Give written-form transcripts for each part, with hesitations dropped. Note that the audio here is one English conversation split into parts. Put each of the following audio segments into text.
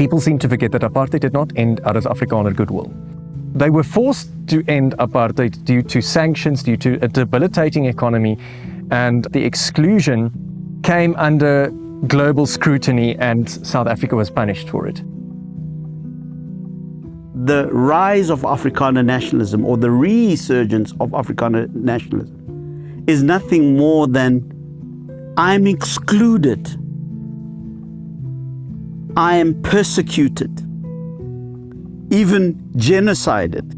People seem to forget that apartheid did not end out of Afrikaner goodwill. They were forced to end apartheid due to sanctions, due to a debilitating economy, and the exclusion came under global scrutiny, and South Africa was punished for it. The rise of Afrikaner nationalism, or the resurgence of Afrikaner nationalism, is nothing more than I'm excluded, I am persecuted, even genocided,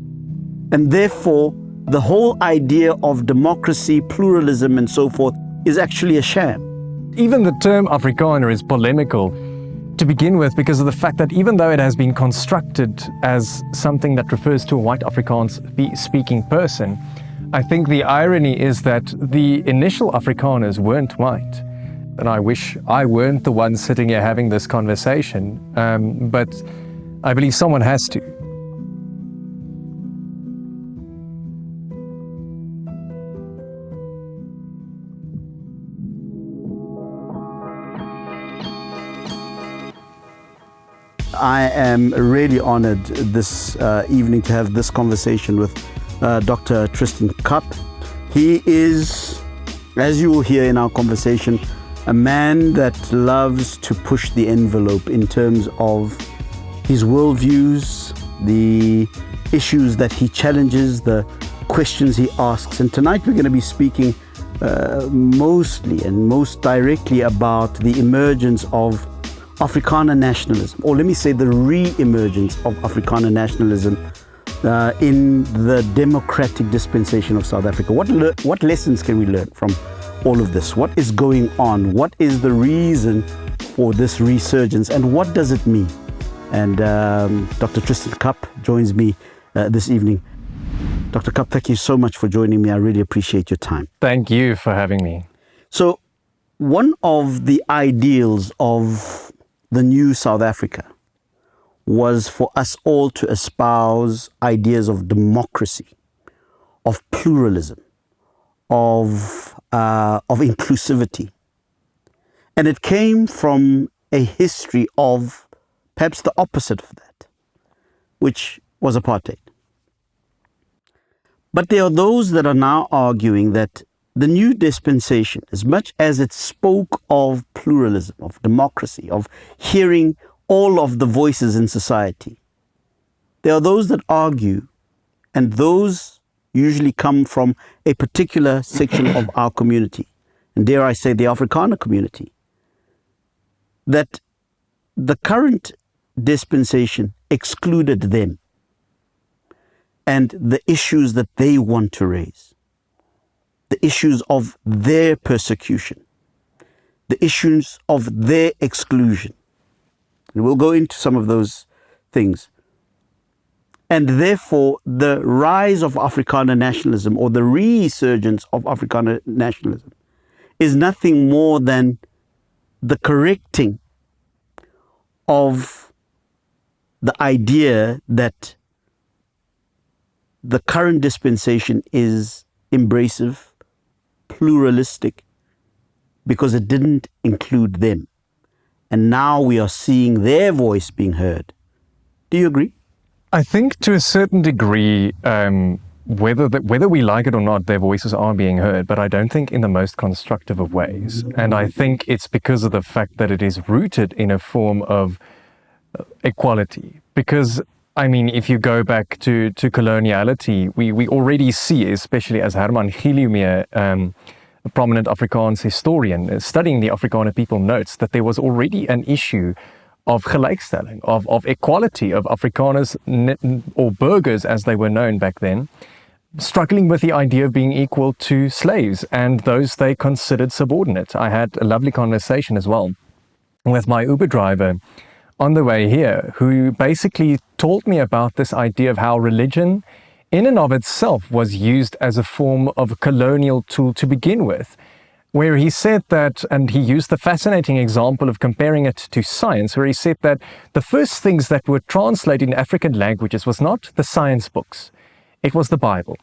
and therefore the whole idea of democracy, pluralism and so forth is actually a sham. Even the term Afrikaner is polemical to begin with because of the fact that even though it has been constructed as something that refers to a white Afrikaans speaking person, I think the irony is that the initial Afrikaners weren't white. And I wish I weren't the one sitting here having this conversation, but I believe someone has to. I am really honored this evening to have this conversation with Dr. Tristan Kapp. He is, as you will hear in our conversation, a man that loves to push the envelope in terms of his worldviews, the issues that he challenges, the questions he asks. And tonight we're going to be speaking mostly and most directly about the emergence of Afrikaner nationalism, or let me say the re-emergence of Afrikaner nationalism in the democratic dispensation of South Africa. What lessons can we learn from all of this? What is going on? What is the reason for this resurgence, and what does it mean? And Dr. Tristan Kapp joins me this evening. Dr. Kapp, thank you so much for joining me. I really appreciate your time. Thank you for having me. So, one of the ideals of the new South Africa was for us all to espouse ideas of democracy, of pluralism, of inclusivity. And it came from a history of perhaps the opposite of that, which was apartheid. But there are those that are now arguing that the new dispensation, as much as it spoke of pluralism, of democracy, of hearing all of the voices in society, there are those that argue, and those usually come from a particular section of our community, and dare I say the Afrikaner community, that the current dispensation excluded them and the issues that they want to raise, the issues of their persecution, the issues of their exclusion. And we'll go into some of those things. And therefore, the rise of Afrikaner nationalism, or the resurgence of Afrikaner nationalism, is nothing more than the correcting of the idea that the current dispensation is embracive, pluralistic, because it didn't include them. And now we are seeing their voice being heard. Do you agree? I think to a certain degree, whether we like it or not, their voices are being heard, but I don't think in the most constructive of ways. And I think it's because of the fact that it is rooted in a form of equality. Because, I mean, if you go back to coloniality, we already see, especially as Herman Gilumir, a prominent Afrikaans historian, studying the Afrikaner people, notes that there was already an issue of gelijkstelling, of equality, of Afrikaners, or burgers as they were known back then, struggling with the idea of being equal to slaves and those they considered subordinate. I had a lovely conversation as well with my Uber driver on the way here, who basically told me about this idea of how religion in and of itself was used as a form of a colonial tool to begin with, where he said that, and he used the fascinating example of comparing it to science, where he said that the first things that were translated in African languages was not the science books, it was the Bible.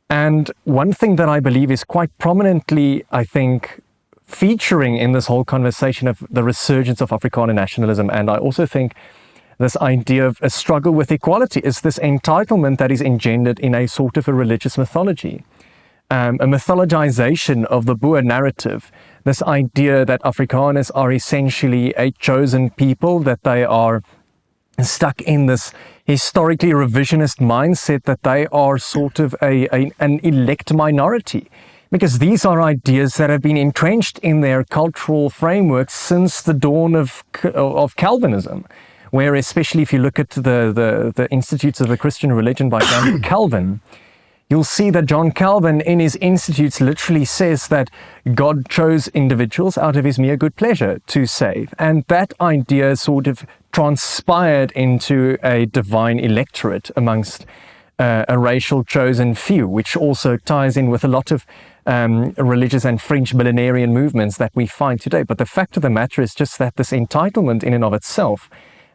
And one thing that I believe is quite prominently, I think, featuring in this whole conversation of the resurgence of Afrikaner nationalism, and I also think this idea of a struggle with equality, is this entitlement that is engendered in a sort of a religious mythology. A mythologization of the Boer narrative, this idea that Afrikaners are essentially a chosen people, that they are stuck in this historically revisionist mindset, that they are sort of an elect minority. Because these are ideas that have been entrenched in their cultural framework since the dawn of Calvinism, where especially if you look at the Institutes of the Christian Religion by John Calvin, you'll see that John Calvin in his Institutes literally says that God chose individuals out of his mere good pleasure to save. And that idea sort of transpired into a divine electorate amongst a racial chosen few, which also ties in with a lot of religious and French millenarian movements that we find today. But the fact of the matter is just that this entitlement in and of itself,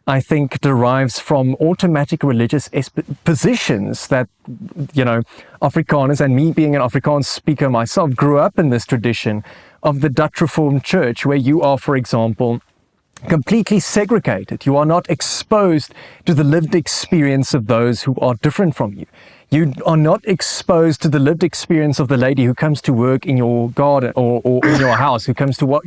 I think, derives from automatic religious positions that, Afrikaners, and me being an Afrikaans speaker myself, grew up in this tradition of the Dutch Reformed Church, where you are, for example, completely segregated. You are not exposed to the lived experience of those who are different from you. You are not exposed to the lived experience of the lady who comes to work in your garden or in your house, who comes to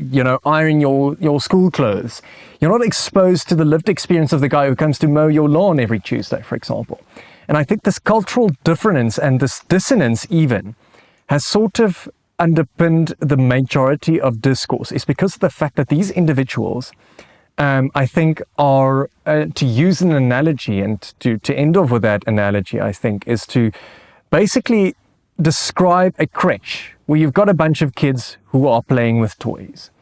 iron your school clothes. You're not exposed to the lived experience of the guy who comes to mow your lawn every Tuesday, for example. And I think this cultural difference and this dissonance even has sort of underpinned the majority of discourse. Is because of the fact that these individuals, I think, are, to use an analogy, and to end off with that analogy, I think, is to basically describe a crèche where you've got a bunch of kids who are playing with toys.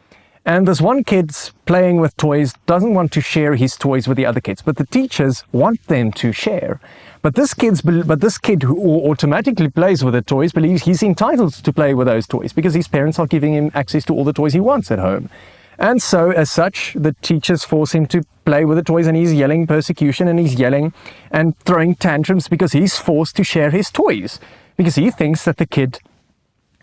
And this one kid's playing with toys, doesn't want to share his toys with the other kids, but the teachers want them to share. But this kid who automatically plays with the toys believes he's entitled to play with those toys because his parents are giving him access to all the toys he wants at home. And so, as such, the teachers force him to play with the toys, and he's yelling persecution, and he's yelling and throwing tantrums because he's forced to share his toys, because he thinks that the kid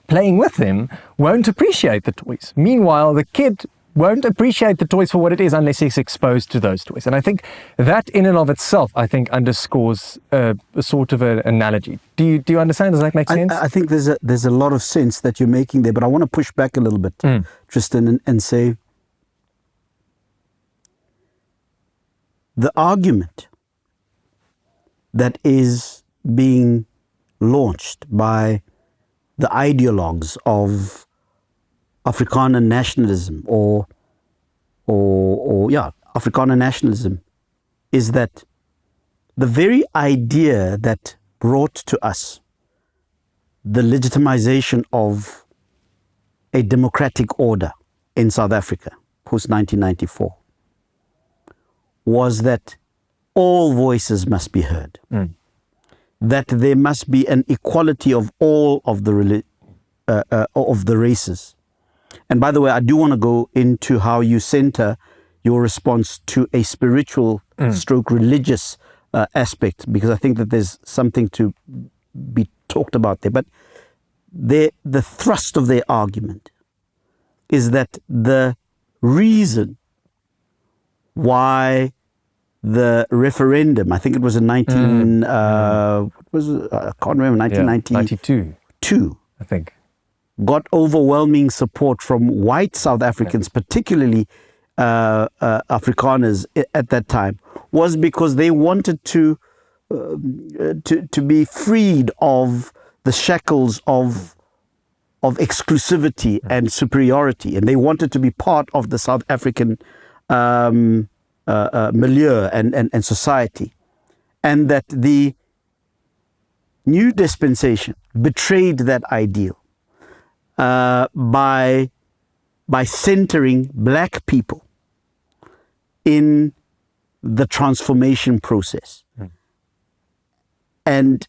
playing with him won't appreciate the toys. Meanwhile, the kid won't appreciate the toys for what it is unless he's exposed to those toys. And I think that in and of itself, I think, underscores a sort of an analogy. Do you understand? Does that make sense? I think there's a lot of sense that you're making there, but I want to push back a little bit, Tristan, and say the argument that is being launched by the ideologues of Afrikaner nationalism or Afrikaner nationalism is that the very idea that brought to us the legitimization of a democratic order in South Africa post 1994 was that all voices must be heard. That there must be an equality of all of the races. And by the way, I do want to go into how you center your response to a spiritual stroke religious aspect, because I think that there's something to be talked about there. But the thrust of their argument is that the reason why the referendum, I think it was in 1992, I think, got overwhelming support from white South Africans, particularly Afrikaners at that time, was because they wanted to be freed of the shackles of exclusivity and superiority, and they wanted to be part of the South African milieu and society, and that the new dispensation betrayed that ideal by centering black people in the transformation process, and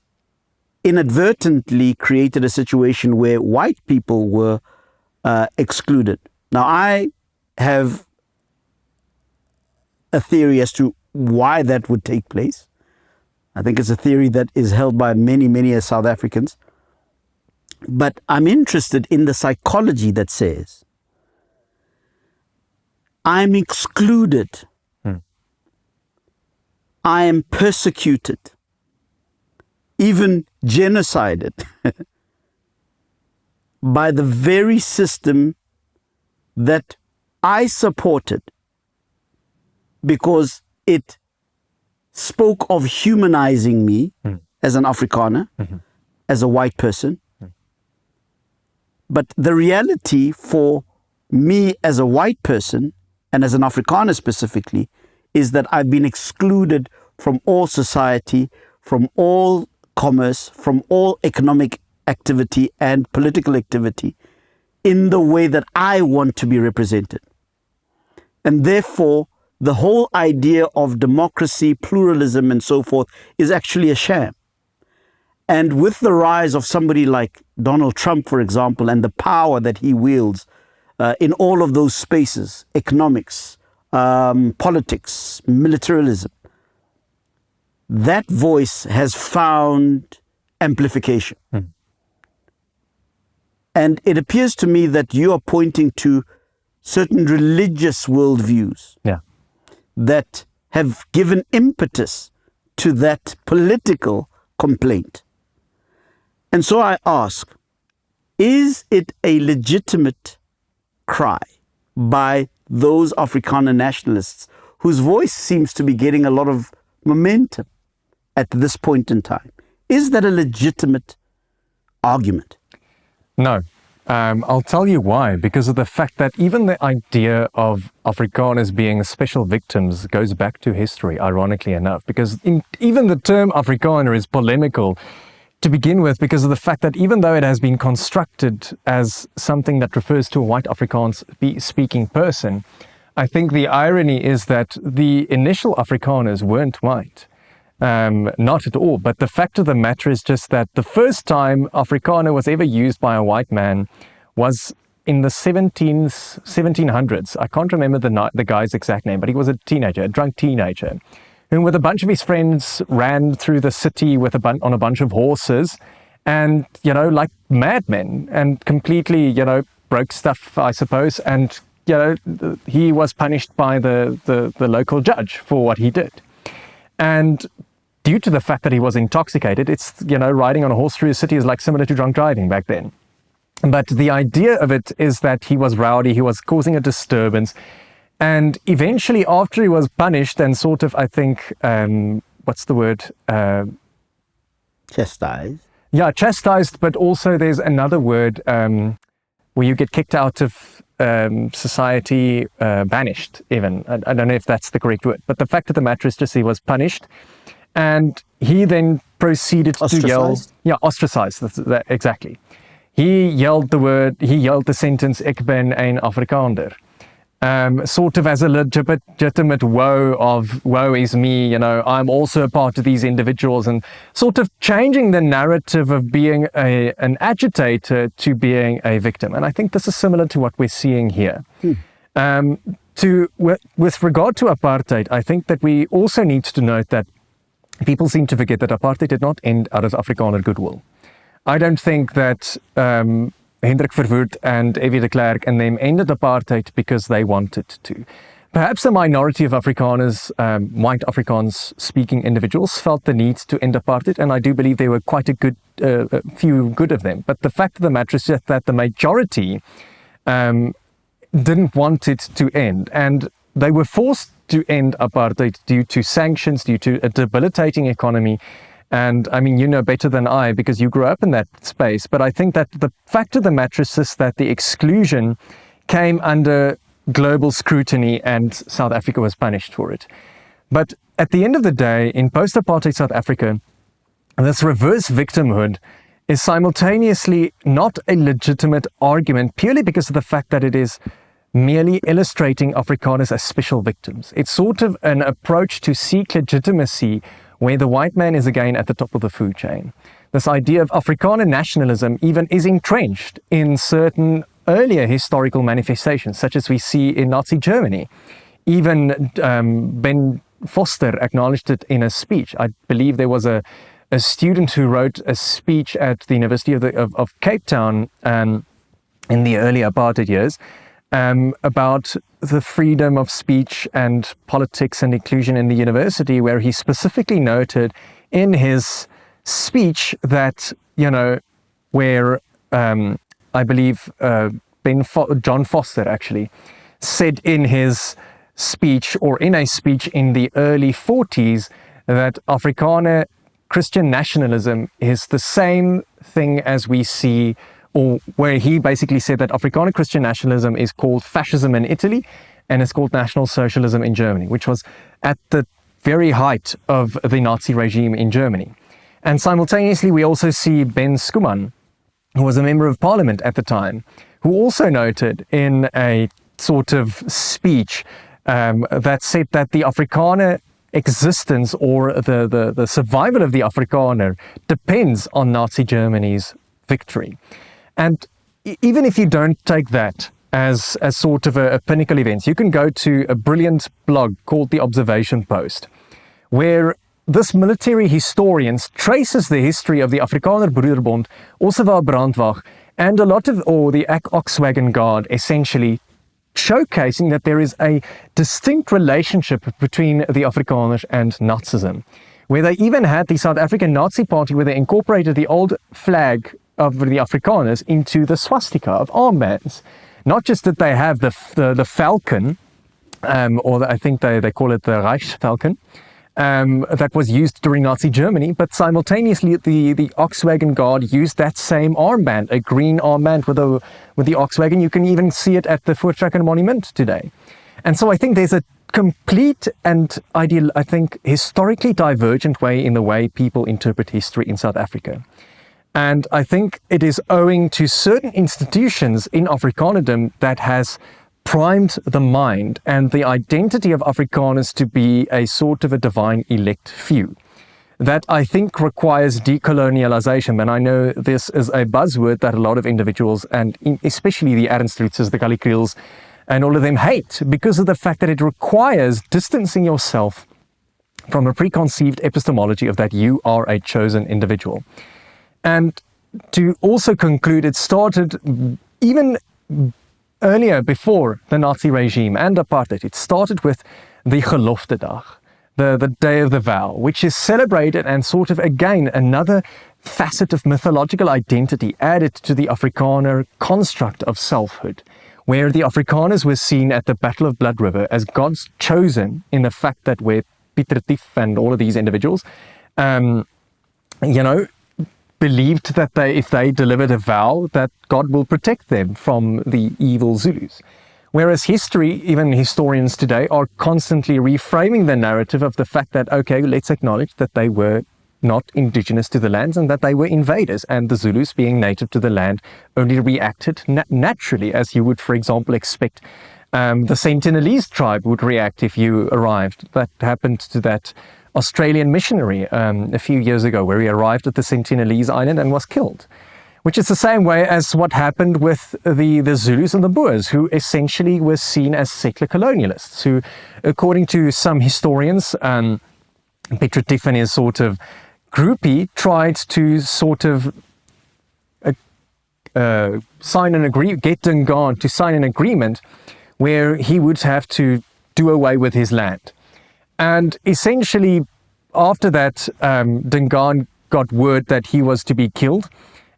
inadvertently created a situation where white people were excluded. Now, I have a theory as to why that would take place. I think it's a theory that is held by many South Africans. But I'm interested in the psychology that says, I'm excluded I am persecuted, even genocided, by the very system that I supported because it spoke of humanizing me as an Afrikaner, as a white person. But the reality for me as a white person, and as an Afrikaner specifically, is that I've been excluded from all society, from all commerce, from all economic activity and political activity in the way that I want to be represented. And therefore, the whole idea of democracy, pluralism, and so forth is actually a sham. And with the rise of somebody like Donald Trump, for example, and the power that he wields in all of those spaces, economics, politics, militarism, that voice has found amplification. And it appears to me that you are pointing to certain religious worldviews that have given impetus to that political complaint. And so I ask, is it a legitimate cry by those Afrikaner nationalists whose voice seems to be getting a lot of momentum at this point in time? Is that a legitimate argument? No. I'll tell you why. Because of the fact that even the idea of Afrikaners being special victims goes back to history, ironically enough. Because even the term Afrikaner is polemical to begin with, because of the fact that even though it has been constructed as something that refers to a white Afrikaans speaking person, I think the irony is that the initial Afrikaners weren't white. Not at all. But the fact of the matter is just that the first time Afrikaner was ever used by a white man was in the 1700s. I can't remember the guy's exact name, but he was a teenager, a drunk teenager, who with a bunch of his friends ran through the city with on a bunch of horses and, like madmen, and completely, broke stuff, I suppose. And, he was punished by the local judge for what he did. And due to the fact that he was intoxicated, it's, riding on a horse through a city is like similar to drunk driving back then. But the idea of it is that he was rowdy, he was causing a disturbance. And eventually, after he was punished and sort of, I think, what's the word? Chastised. Yeah, chastised, but also there's another word where you get kicked out of society, banished even. I don't know if that's the correct word. But the fact of the matter is just he was punished. And he then proceeded to yell. Yeah, ostracized. Exactly. He yelled the sentence, "Ik ben een Afrikaner." Sort of as a legitimate woe is me, I'm also a part of these individuals, and sort of changing the narrative of being an agitator to being a victim. And I think this is similar to what we're seeing here. With regard to apartheid, I think that we also need to note that people seem to forget that apartheid did not end out of Afrikaner goodwill. I don't think that Hendrik Verwoerd and Evie de Klerk and them ended apartheid because they wanted to. Perhaps a minority of Afrikaners, white Afrikaans speaking individuals, felt the need to end apartheid, and I do believe there were quite a few good of them. But the fact of the matter is just that the majority didn't want it to end, and they were forced to end apartheid due to sanctions, due to a debilitating economy. And I mean, you know better than I because you grew up in that space. But I think that the fact of the matter is that the exclusion came under global scrutiny and South Africa was punished for it. But at the end of the day, in post-apartheid South Africa, this reverse victimhood is simultaneously not a legitimate argument purely because of the fact that it is merely illustrating Afrikaners as special victims. It's sort of an approach to seek legitimacy where the white man is again at the top of the food chain. This idea of Afrikaner nationalism even is entrenched in certain earlier historical manifestations, such as we see in Nazi Germany. Even Ben Foster acknowledged it in a speech. I believe there was a student who wrote a speech at the University of Cape Town in the early apartheid years about the freedom of speech and politics and inclusion in the university, where he specifically noted in his speech that, where I believe John Foster actually said in his speech, or in a speech in the early 40s, that Afrikaner Christian nationalism is the same thing as we see, or where he basically said that Afrikaner Christian nationalism is called fascism in Italy and it's called National Socialism in Germany, which was at the very height of the Nazi regime in Germany. And simultaneously, we also see Ben Schoeman, who was a member of parliament at the time, who also noted in a sort of speech that said that the Afrikaner existence, or the survival of the Afrikaner, depends on Nazi Germany's victory. And even if you don't take that as sort of a pinnacle event, you can go to a brilliant blog called The Observation Post, where this military historian traces the history of the Afrikaner Broederbond, Ossewa Brandwag, and a lot of, or the Oxwagon Guard, essentially showcasing that there is a distinct relationship between the Afrikaners and Nazism, where they even had the South African Nazi Party, where they incorporated the old flag of the Afrikaners into the swastika of armbands. Not just that they have the falcon, I think they call it the Reichsfalcon, that was used during Nazi Germany, but simultaneously the Oxwagon Guard used that same armband, a green armband with the Oxwagon. You can even see it at the Voortrekker Monument today. And so I think there's a complete and historically divergent way in the way people interpret history in South Africa. And I think it is owing to certain institutions in Afrikanerdom that has primed the mind and the identity of Afrikaners to be a sort of a divine elect few. That I think requires decolonialization. And I know this is a buzzword that a lot of individuals, and especially the Ernst Lutzes, the Gallicriels, and all of them hate, because of the fact that it requires distancing yourself from a preconceived epistemology of that you are a chosen individual. And to also conclude, it started even earlier, before the Nazi regime and apartheid. It started with the Geloftedag, the Day of the Vow, which is celebrated and sort of, again, another facet of mythological identity added to the Afrikaner construct of selfhood, where the Afrikaners were seen at the Battle of Blood River as God's chosen, in the fact that where Pieter Tief and all of these individuals, believed that if they delivered a vow, that God will protect them from the evil Zulus. Whereas history, even historians today, are constantly reframing the narrative of the fact that, okay, let's acknowledge that they were not indigenous to the lands and that they were invaders, and the Zulus, being native to the land, only reacted naturally, as you would, for example, expect the Sentinelese tribe would react if you arrived. That happened to that Australian missionary a few years ago, where he arrived at the Sentinelese island and was killed, which is the same way as what happened with the Zulus and the Boers, who essentially were seen as settler colonialists, who, according to some historians, Pieter Tief and his sort of groupie tried to sort of sign an agreement, get Dingaan to sign an agreement where he would have to do away with his land. And essentially, after that, Dingaan got word that he was to be killed,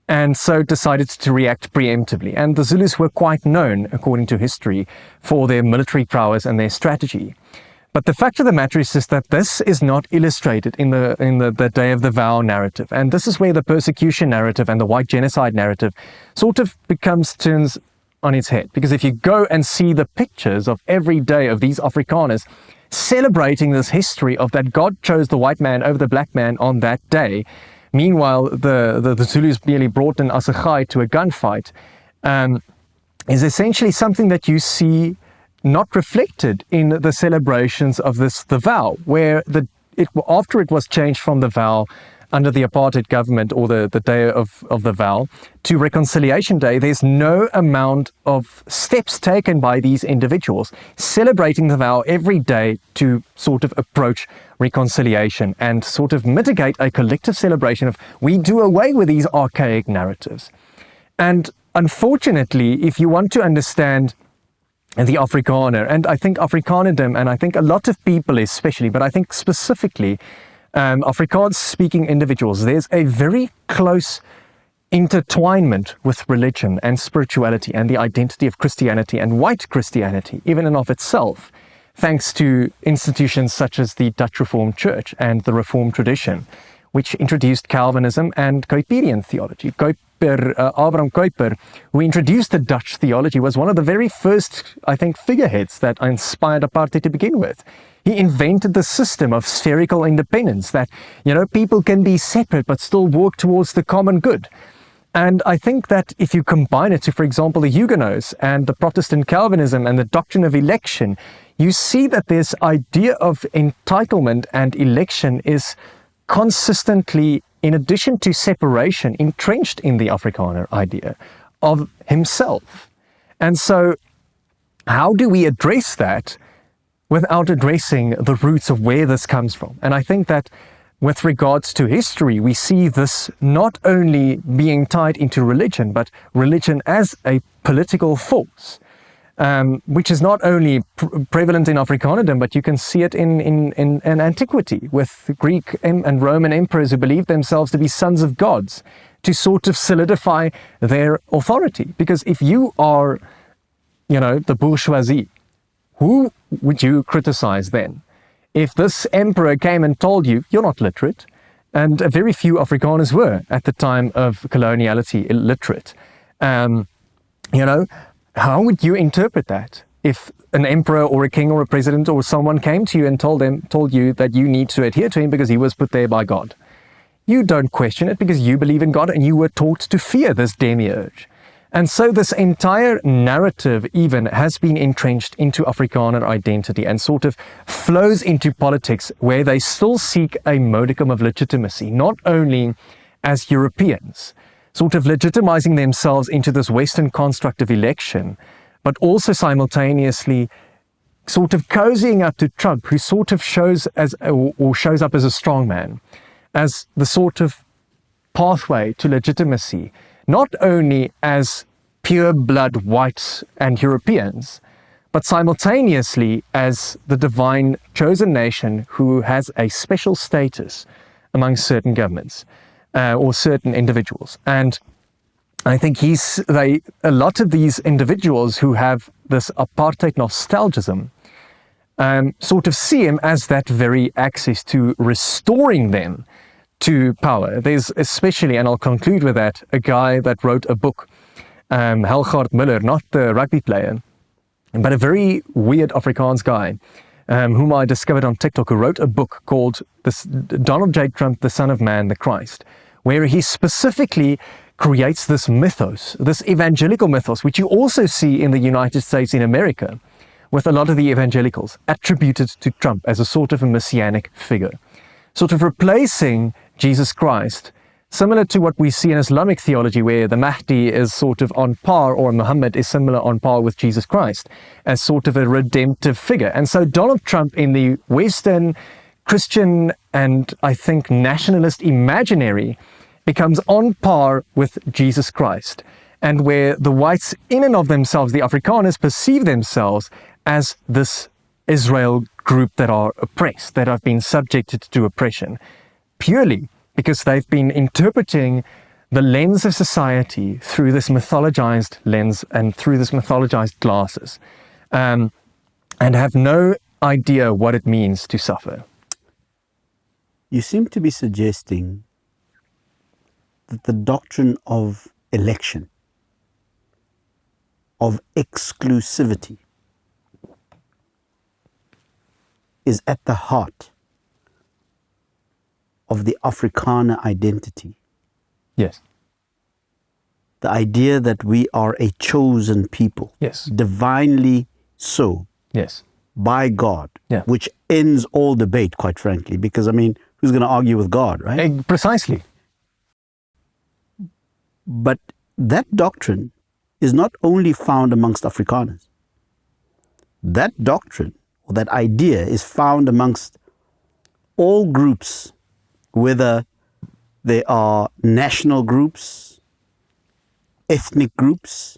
and so decided to react preemptively. And the Zulus were quite known, according to history, for their military prowess and their strategy. But the fact of the matter is that this is not illustrated in the Day of the Vow narrative. And this is where the persecution narrative and the white genocide narrative sort of turns on its head. Because if you go and see the pictures of every day of these Afrikaners celebrating this history of that God chose the white man over the black man on that day, meanwhile the Zulus merely brought an assegai to a gunfight, is essentially something that you see not reflected in the celebrations of the vow, where after it was changed from the vow under the apartheid government, or the day of the vow, to Reconciliation Day, there's no amount of steps taken by these individuals celebrating the vow every day to sort of approach reconciliation and sort of mitigate a collective celebration of, we do away with these archaic narratives. And unfortunately, if you want to understand and the Afrikaner. And I think Afrikanerdom, and I think a lot of people especially, but I think specifically Afrikaans-speaking individuals, there's a very close intertwinement with religion and spirituality and the identity of Christianity and white Christianity, even in of itself, thanks to institutions such as the Dutch Reformed Church and the Reformed tradition, which introduced Calvinism and Kuyperian theology. Abraham Kuyper, who introduced the Dutch theology, was one of the very first, I think, figureheads that inspired apartheid to begin with. He invented the system of spherical independence, that, people can be separate but still work towards the common good. And I think that if you combine it to, for example, the Huguenots and the Protestant Calvinism and the doctrine of election, you see that this idea of entitlement and election is consistently, in addition to separation, entrenched in the Afrikaner idea of himself. And so how do we address that without addressing the roots of where this comes from? And I think that with regards to history, we see this not only being tied into religion, but religion as a political force, which is not only prevalent in Afrikanerdom, but you can see it in antiquity with Greek and Roman emperors who believed themselves to be sons of gods to sort of solidify their authority. Because if you are, the bourgeoisie, who would you criticize then? If this emperor came and told you, you're not literate, and very few Afrikaners were at the time of coloniality illiterate, how would you interpret that? If an emperor or a king or a president or someone came to you and told you that you need to adhere to him because he was put there by God, you don't question it because you believe in God and you were taught to fear this demiurge. And so this entire narrative even has been entrenched into Afrikaner identity and sort of flows into politics where they still seek a modicum of legitimacy, not only as Europeans, sort of legitimizing themselves into this Western construct of election, but also simultaneously sort of cozying up to Trump, who sort of shows up as a strongman, as the sort of pathway to legitimacy, not only as pure blood whites and Europeans, but simultaneously as the divine chosen nation who has a special status among certain governments or certain individuals. And I think a lot of these individuals who have this apartheid nostalgism sort of see him as that very access to restoring them to power. There's especially, and I'll conclude with that, a guy that wrote a book, Helgaard Miller, not the rugby player, but a very weird Afrikaans guy, whom I discovered on TikTok, who wrote a book called Donald J. Trump, the Son of Man, the Christ, where he specifically creates this mythos, this evangelical mythos, which you also see in the United States, in America, with a lot of the evangelicals attributed to Trump as a sort of a messianic figure, sort of replacing Jesus Christ, similar to what we see in Islamic theology, where the Mahdi is sort of on par, or Muhammad is similar on par with Jesus Christ, as sort of a redemptive figure. And so Donald Trump, in the Western Christian and I think nationalist imaginary, becomes on par with Jesus Christ, and where the whites in and of themselves, the Afrikaners, perceive themselves as this Israel group that are oppressed, that have been subjected to oppression, purely because they've been interpreting the lens of society through this mythologized lens and through this mythologized glasses, and have no idea what it means to suffer. You seem to be suggesting that the doctrine of election, of exclusivity, is at the heart of the Afrikaner identity. Yes. The idea that we are a chosen people. Yes. Divinely so. Yes. By God. Yeah. Which ends all debate, quite frankly, because, I mean, who's going to argue with God, right? Precisely. But that doctrine is not only found amongst Afrikaners. That doctrine, or that idea, is found amongst all groups, whether they are national groups, ethnic groups,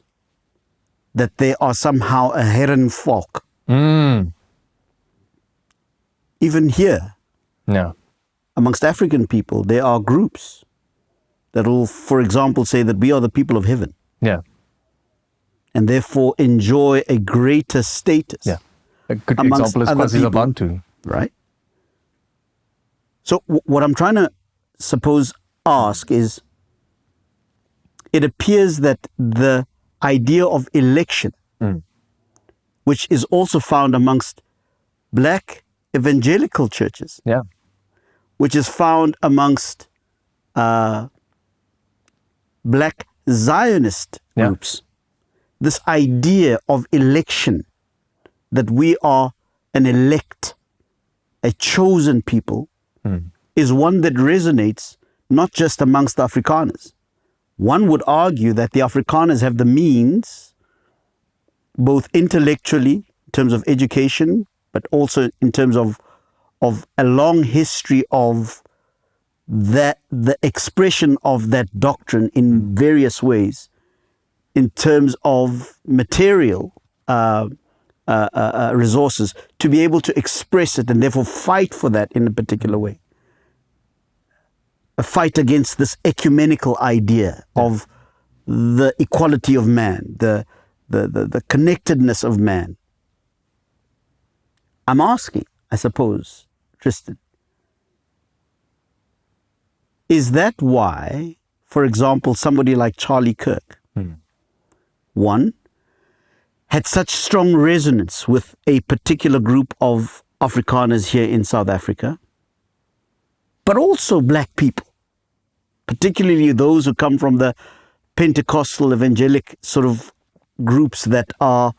that they are somehow a herrenvolk. Even here, amongst African people, there are groups that will, for example, say that we are the people of heaven. Yeah. And therefore enjoy a greater status. Yeah. A good amongst example is other people, Ubuntu. right? So what I'm trying to ask is, it appears that the idea of election, which is also found amongst black evangelical churches, which is found amongst black Zionist groups, this idea of election, that we are an elect, a chosen people, is one that resonates not just amongst the Afrikaners. One would argue that the Afrikaners have the means, both intellectually, in terms of education, but also in terms of a long history of the expression of that doctrine in various ways, in terms of material resources, to be able to express it and therefore fight for that in a particular way. A fight against this ecumenical idea of the equality of man, the connectedness of man. I'm asking, I suppose, Tristan, is that why, for example, somebody like Charlie Kirk, one, had such strong resonance with a particular group of Afrikaners here in South Africa, but also black people, particularly those who come from the Pentecostal evangelic sort of groups that are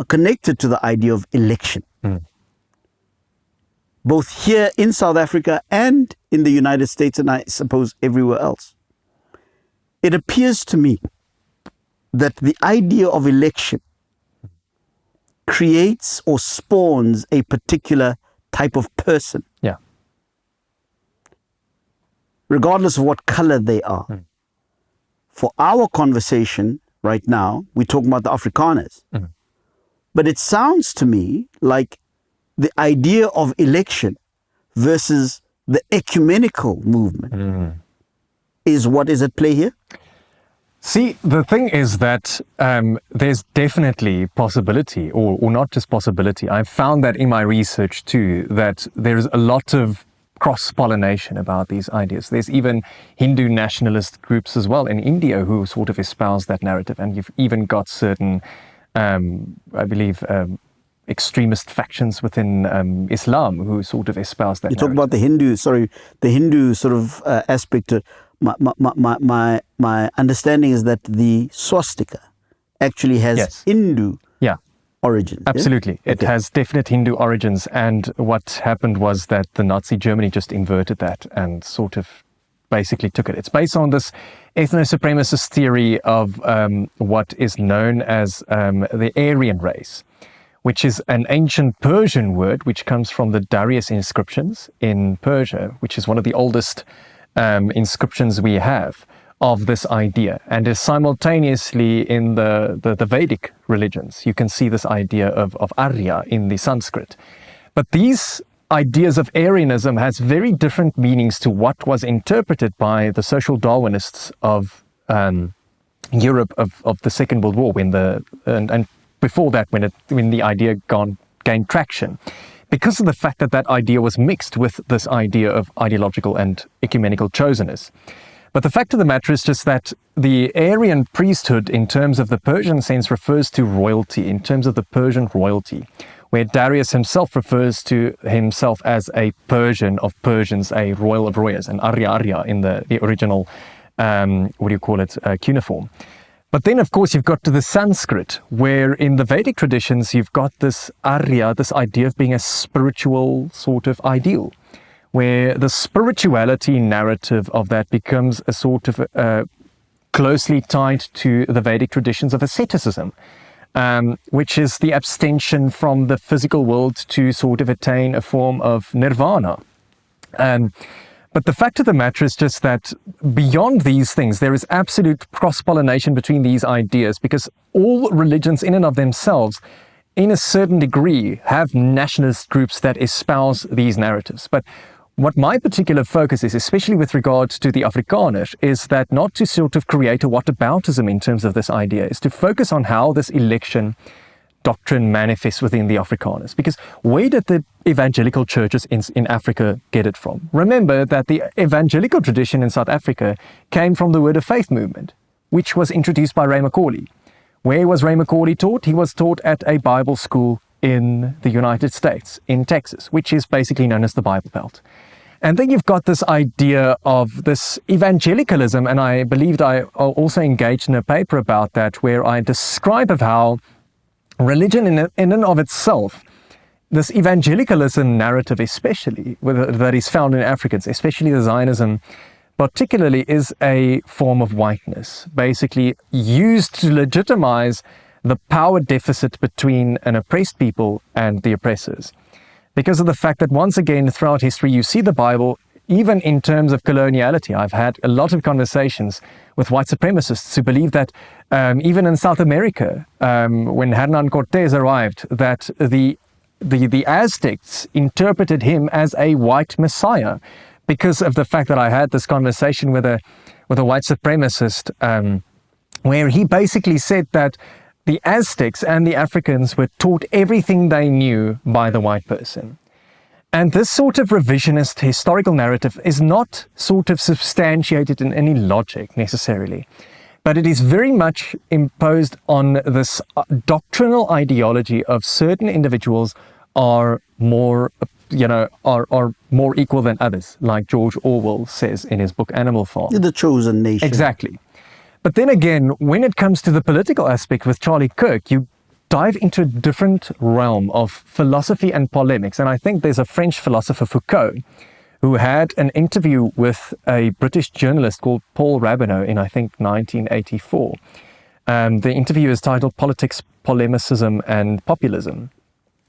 connected to the idea of election, both here in South Africa and in the United States, and I suppose everywhere else. It appears to me that the idea of election creates or spawns a particular type of person, regardless of what color they are. For our conversation right now, we're talking about the Afrikaners. But it sounds to me like the idea of election versus the ecumenical movement is what is at play here. See, the thing is that there's definitely possibility, or not just possibility. I've found that in my research too, that there's a lot of cross-pollination about these ideas. There's even Hindu nationalist groups as well in India who sort of espouse that narrative. And you've even got certain, I believe, extremist factions within Islam who sort of espouse that narrative. You talk about the Hindu sort of aspect. My understanding is that the swastika actually has Hindu origins. Absolutely. It has definite Hindu origins. And what happened was that the Nazi Germany just inverted that and sort of basically took it. It's based on this ethno-supremacist theory of what is known as the Aryan race, which is an ancient Persian word which comes from the Darius inscriptions in Persia, which is one of the oldest inscriptions we have of this idea, and is simultaneously in the Vedic religions. You can see this idea of Arya in the Sanskrit. But these ideas of Aryanism has very different meanings to what was interpreted by the social Darwinists of Europe of the Second World War, and before that, when the idea gained traction. Because of the fact that idea was mixed with this idea of ideological and ecumenical chosenness. But the fact of the matter is just that the Aryan priesthood, in terms of the Persian sense, refers to royalty, in terms of the Persian royalty, where Darius himself refers to himself as a Persian of Persians, a royal of royals, an Arya in the original, cuneiform. But then, of course, you've got to the Sanskrit, where in the Vedic traditions, you've got this Arya, this idea of being a spiritual sort of ideal, where the spirituality narrative of that becomes a sort of closely tied to the Vedic traditions of asceticism, which is the abstention from the physical world to sort of attain a form of nirvana. But the fact of the matter is just that beyond these things, there is absolute cross-pollination between these ideas, because all religions in and of themselves, in a certain degree, have nationalist groups that espouse these narratives. But what my particular focus is, especially with regards to the Afrikaner, is that not to sort of create a whataboutism in terms of this idea, is to focus on how this election doctrine manifests within the Afrikaners. Because where did the evangelical churches in Africa get it from? Remember that the evangelical tradition in South Africa came from the Word of Faith movement, which was introduced by Ray Macaulay. Where was Ray Macaulay taught? He was taught at a Bible school in the United States, in Texas, which is basically known as the Bible Belt. And then you've got this idea of this evangelicalism, and I believed I also engaged in a paper about that, where I describe of how religion in and of itself, this evangelicalism narrative especially, that is found in Africans, especially the Zionism particularly, is a form of whiteness, basically used to legitimize the power deficit between an oppressed people and the oppressors. Because of the fact that once again throughout history you see the Bible, even in terms of coloniality. I've had a lot of conversations with white supremacists who believe that even in South America, when Hernan Cortés arrived, that the Aztecs interpreted him as a white messiah, because of the fact that I had this conversation with a white supremacist, where he basically said that the Aztecs and the Africans were taught everything they knew by the white person. And this sort of revisionist historical narrative is not sort of substantiated in any logic necessarily, but it is very much imposed on this doctrinal ideology of certain individuals are more, are more equal than others, like George Orwell says in his book Animal Farm. The chosen nation. Exactly. But then again, when it comes to the political aspect with Charlie Kirk, you dive into a different realm of philosophy and polemics. And I think there's a French philosopher, Foucault, who had an interview with a British journalist called Paul Rabineau in, I think, 1984. The interview is titled Politics, Polemicism and Populism,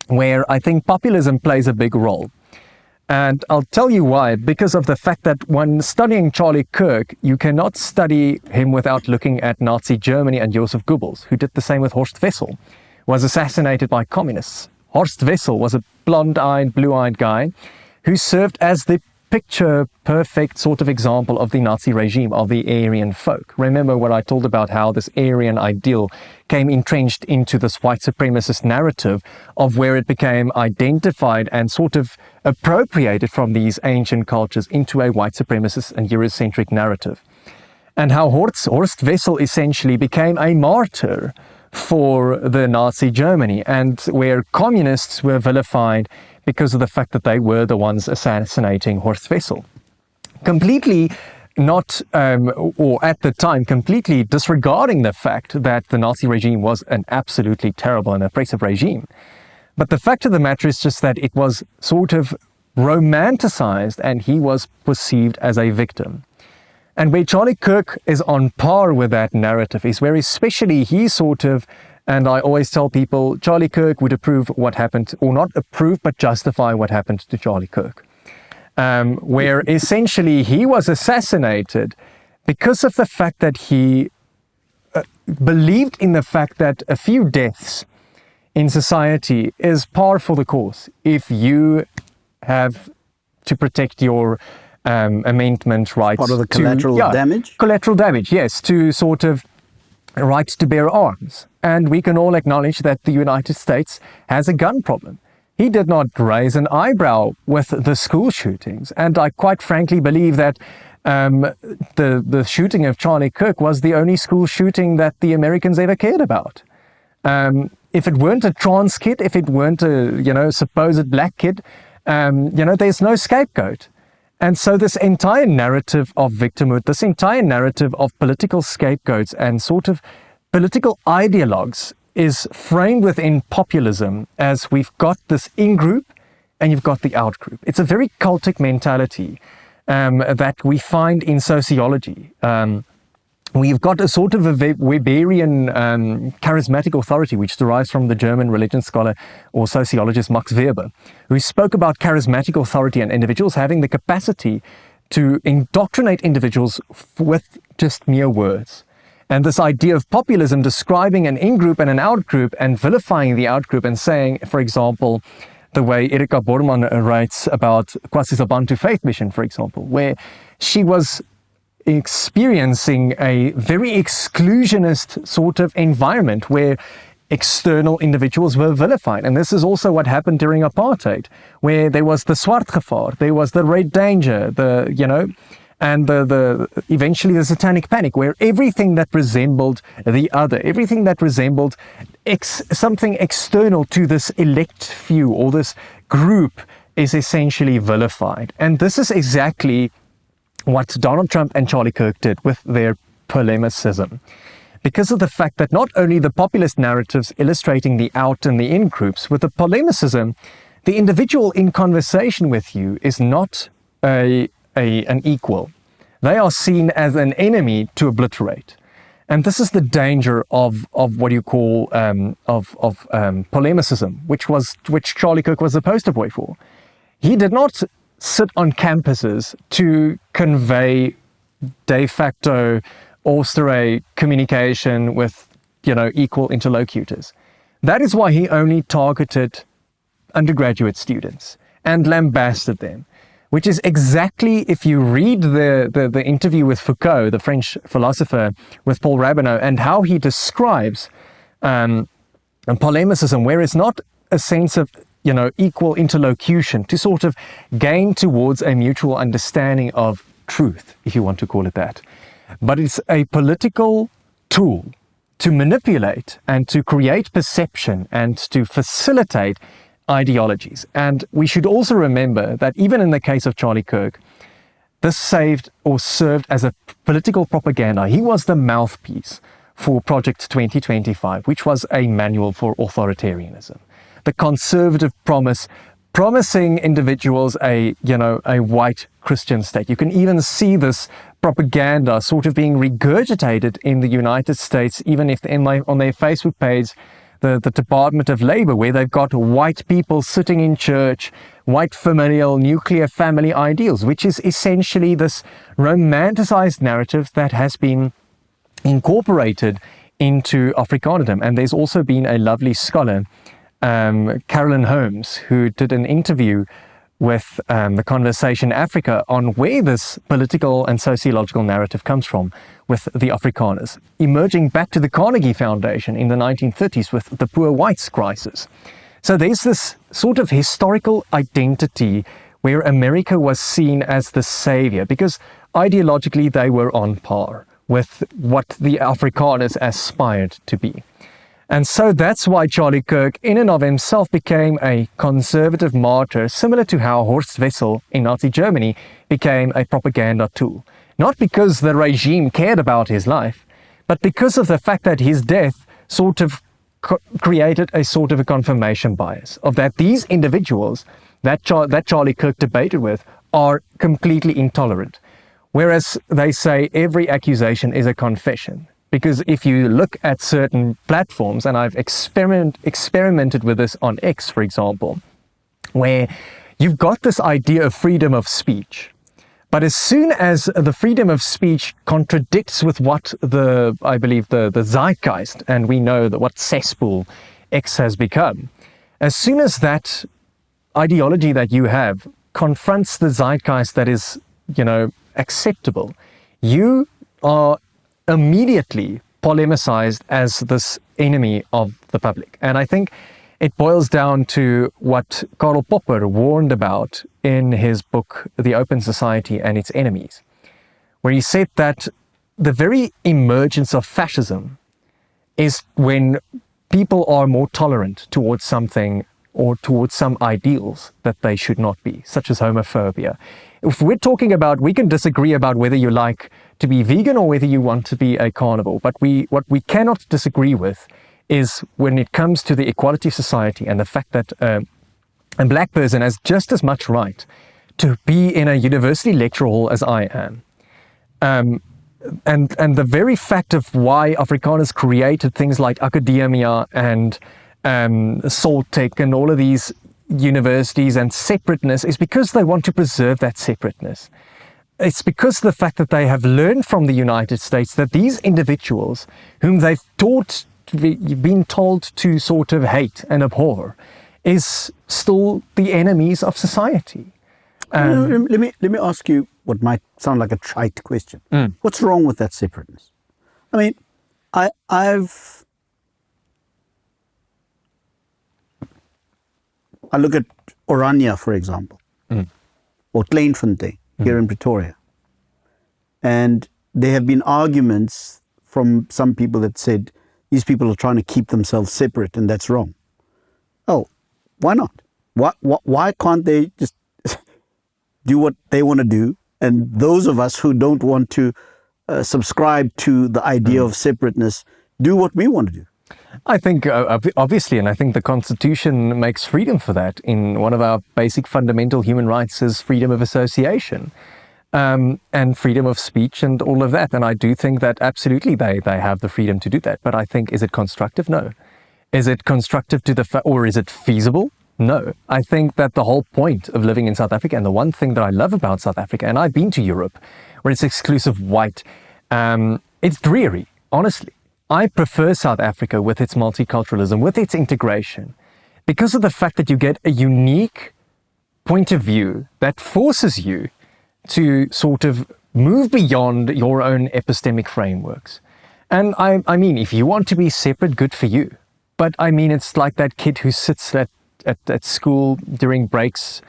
where I think populism plays a big role. And I'll tell you why, because of the fact that when studying Charlie Kirk, you cannot study him without looking at Nazi Germany and Joseph Goebbels, who did the same with Horst Wessel, was assassinated by communists. Horst Wessel was a blonde-eyed, blue-eyed guy who served as the picture-perfect sort of example of the Nazi regime, of the Aryan folk. Remember what I told about how this Aryan ideal came entrenched into this white supremacist narrative of where it became identified and sort of appropriated from these ancient cultures into a white supremacist and Eurocentric narrative. And how Horst Wessel essentially became a martyr for the Nazi Germany, and where communists were vilified because of the fact that they were the ones assassinating Horst Wessel. Completely not, or at the time, completely disregarding the fact that the Nazi regime was an absolutely terrible and oppressive regime. But the fact of the matter is just that it was sort of romanticized and he was perceived as a victim. And where Charlie Kirk is on par with that narrative is where especially he sort of, and I always tell people, Charlie Kirk would approve what happened, or not approve, but justify what happened to Charlie Kirk. Where essentially he was assassinated because of the fact that he believed in the fact that a few deaths in society is par for the course if you have to protect your amendment rights. Part of the collateral damage? Collateral damage, yes, to sort of rights to bear arms. And we can all acknowledge that the United States has a gun problem. He did not raise an eyebrow with the school shootings. And I quite frankly believe that the shooting of Charlie Kirk was the only school shooting that the Americans ever cared about. If it weren't a trans kid, if it weren't a, supposed black kid, there's no scapegoat. And so this entire narrative of victimhood, this entire narrative of political scapegoats and sort of political ideologues is framed within populism as we've got this in-group and you've got the out-group. It's a very cultic mentality that we find in sociology. We've got a sort of a Weberian charismatic authority, which derives from the German religion scholar or sociologist Max Weber, who spoke about charismatic authority and individuals having the capacity to indoctrinate individuals with just mere words. And this idea of populism describing an in-group and an out-group and vilifying the out-group and saying, for example, the way Erika Borman writes about Kwasi's Ubuntu faith mission, for example, where she was experiencing a very exclusionist sort of environment where external individuals were vilified. And this is also what happened during apartheid, where there was the swart gevaar, there was the red danger, and eventually the satanic panic, where everything that resembled the other, everything that resembled something external to this elect few or this group is essentially vilified. And this is exactly what Donald Trump and Charlie Kirk did with their polemicism. Because of the fact that not only the populist narratives illustrating the out and the in groups, with the polemicism, the individual in conversation with you is not an equal. They are seen as an enemy to obliterate. And this is the danger of what you call polemicism, which Charlie Kirk was the poster boy for. He did not sit on campuses to convey de facto or stray communication with, equal interlocutors. That is why he only targeted undergraduate students and lambasted them, which is exactly, if you read the interview with Foucault, the French philosopher, with Paul Rabinot, and how he describes polemicism, where it's not a sense of equal interlocution to sort of gain towards a mutual understanding of truth, if you want to call it that. But it's a political tool to manipulate and to create perception and to facilitate ideologies. And we should also remember that even in the case of Charlie Kirk, this served as a political propaganda. He was the mouthpiece for Project 2025, which was a manual for authoritarianism. The conservative promising individuals a white Christian state. You can even see this propaganda sort of being regurgitated in the United States, even if on their Facebook page, the Department of Labor, where they've got white people sitting in church, white familial nuclear family ideals, which is essentially this romanticized narrative that has been incorporated into Afrikanism. And there's also been a lovely scholar, Carolyn Holmes, who did an interview with the Conversation Africa on where this political and sociological narrative comes from with the Afrikaners, emerging back to the Carnegie Foundation in the 1930s with the poor whites crisis. So there's this sort of historical identity where America was seen as the savior, because ideologically they were on par with what the Afrikaners aspired to be. And so that's why Charlie Kirk, in and of himself, became a conservative martyr, similar to how Horst Wessel in Nazi Germany became a propaganda tool. Not because the regime cared about his life, but because of the fact that his death sort of created a sort of a confirmation bias of that these individuals that Charlie Kirk debated with are completely intolerant. Whereas they say every accusation is a confession. Because if you look at certain platforms, and I've experimented with this on X, for example, where you've got this idea of freedom of speech, but as soon as the freedom of speech contradicts with what I believe the zeitgeist, and we know that what cesspool X has become, as soon as that ideology that you have confronts the zeitgeist that is, acceptable, you are immediately polemicized as this enemy of the public. And I think it boils down to what Karl Popper warned about in his book, The Open Society and Its Enemies, where he said that the very emergence of fascism is when people are more tolerant towards something or towards some ideals that they should not be, such as homophobia. If we're talking about, we can disagree about whether you like to be vegan or whether you want to be a carnivore, but what we cannot disagree with is when it comes to the equality of society and the fact that a black person has just as much right to be in a university lecture hall as I am. And the very fact of why Afrikaners created things like academia and Soltech and all of these universities and separateness is because they want to preserve that separateness. it's because of the fact that they have learned from the United States that these individuals whom they've been told to sort of hate and abhor is still the enemies of society. Let me ask you what might sound like a trite question. What's wrong with that separateness? I mean, I look at Orania, for example, or Kleinfontein here in Pretoria. And there have been arguments from some people that said these people are trying to keep themselves separate and that's wrong. Oh, why not? Why can't they just do what they want to do? And those of us who don't want to subscribe to the idea of separateness do what we want to do. I think, obviously, and I think the Constitution makes freedom for that. In one of our basic fundamental human rights is freedom of association and freedom of speech and all of that. And I do think that absolutely they have the freedom to do that. But I think, is it constructive? No. Is it constructive to or is it feasible? No. I think that the whole point of living in South Africa, and the one thing that I love about South Africa, and I've been to Europe, where it's exclusive white, it's dreary, honestly. I prefer South Africa with its multiculturalism, with its integration, because of the fact that you get a unique point of view that forces you to sort of move beyond your own epistemic frameworks. And I mean, if you want to be separate, good for you. But I mean, it's like that kid who sits at school during breaks,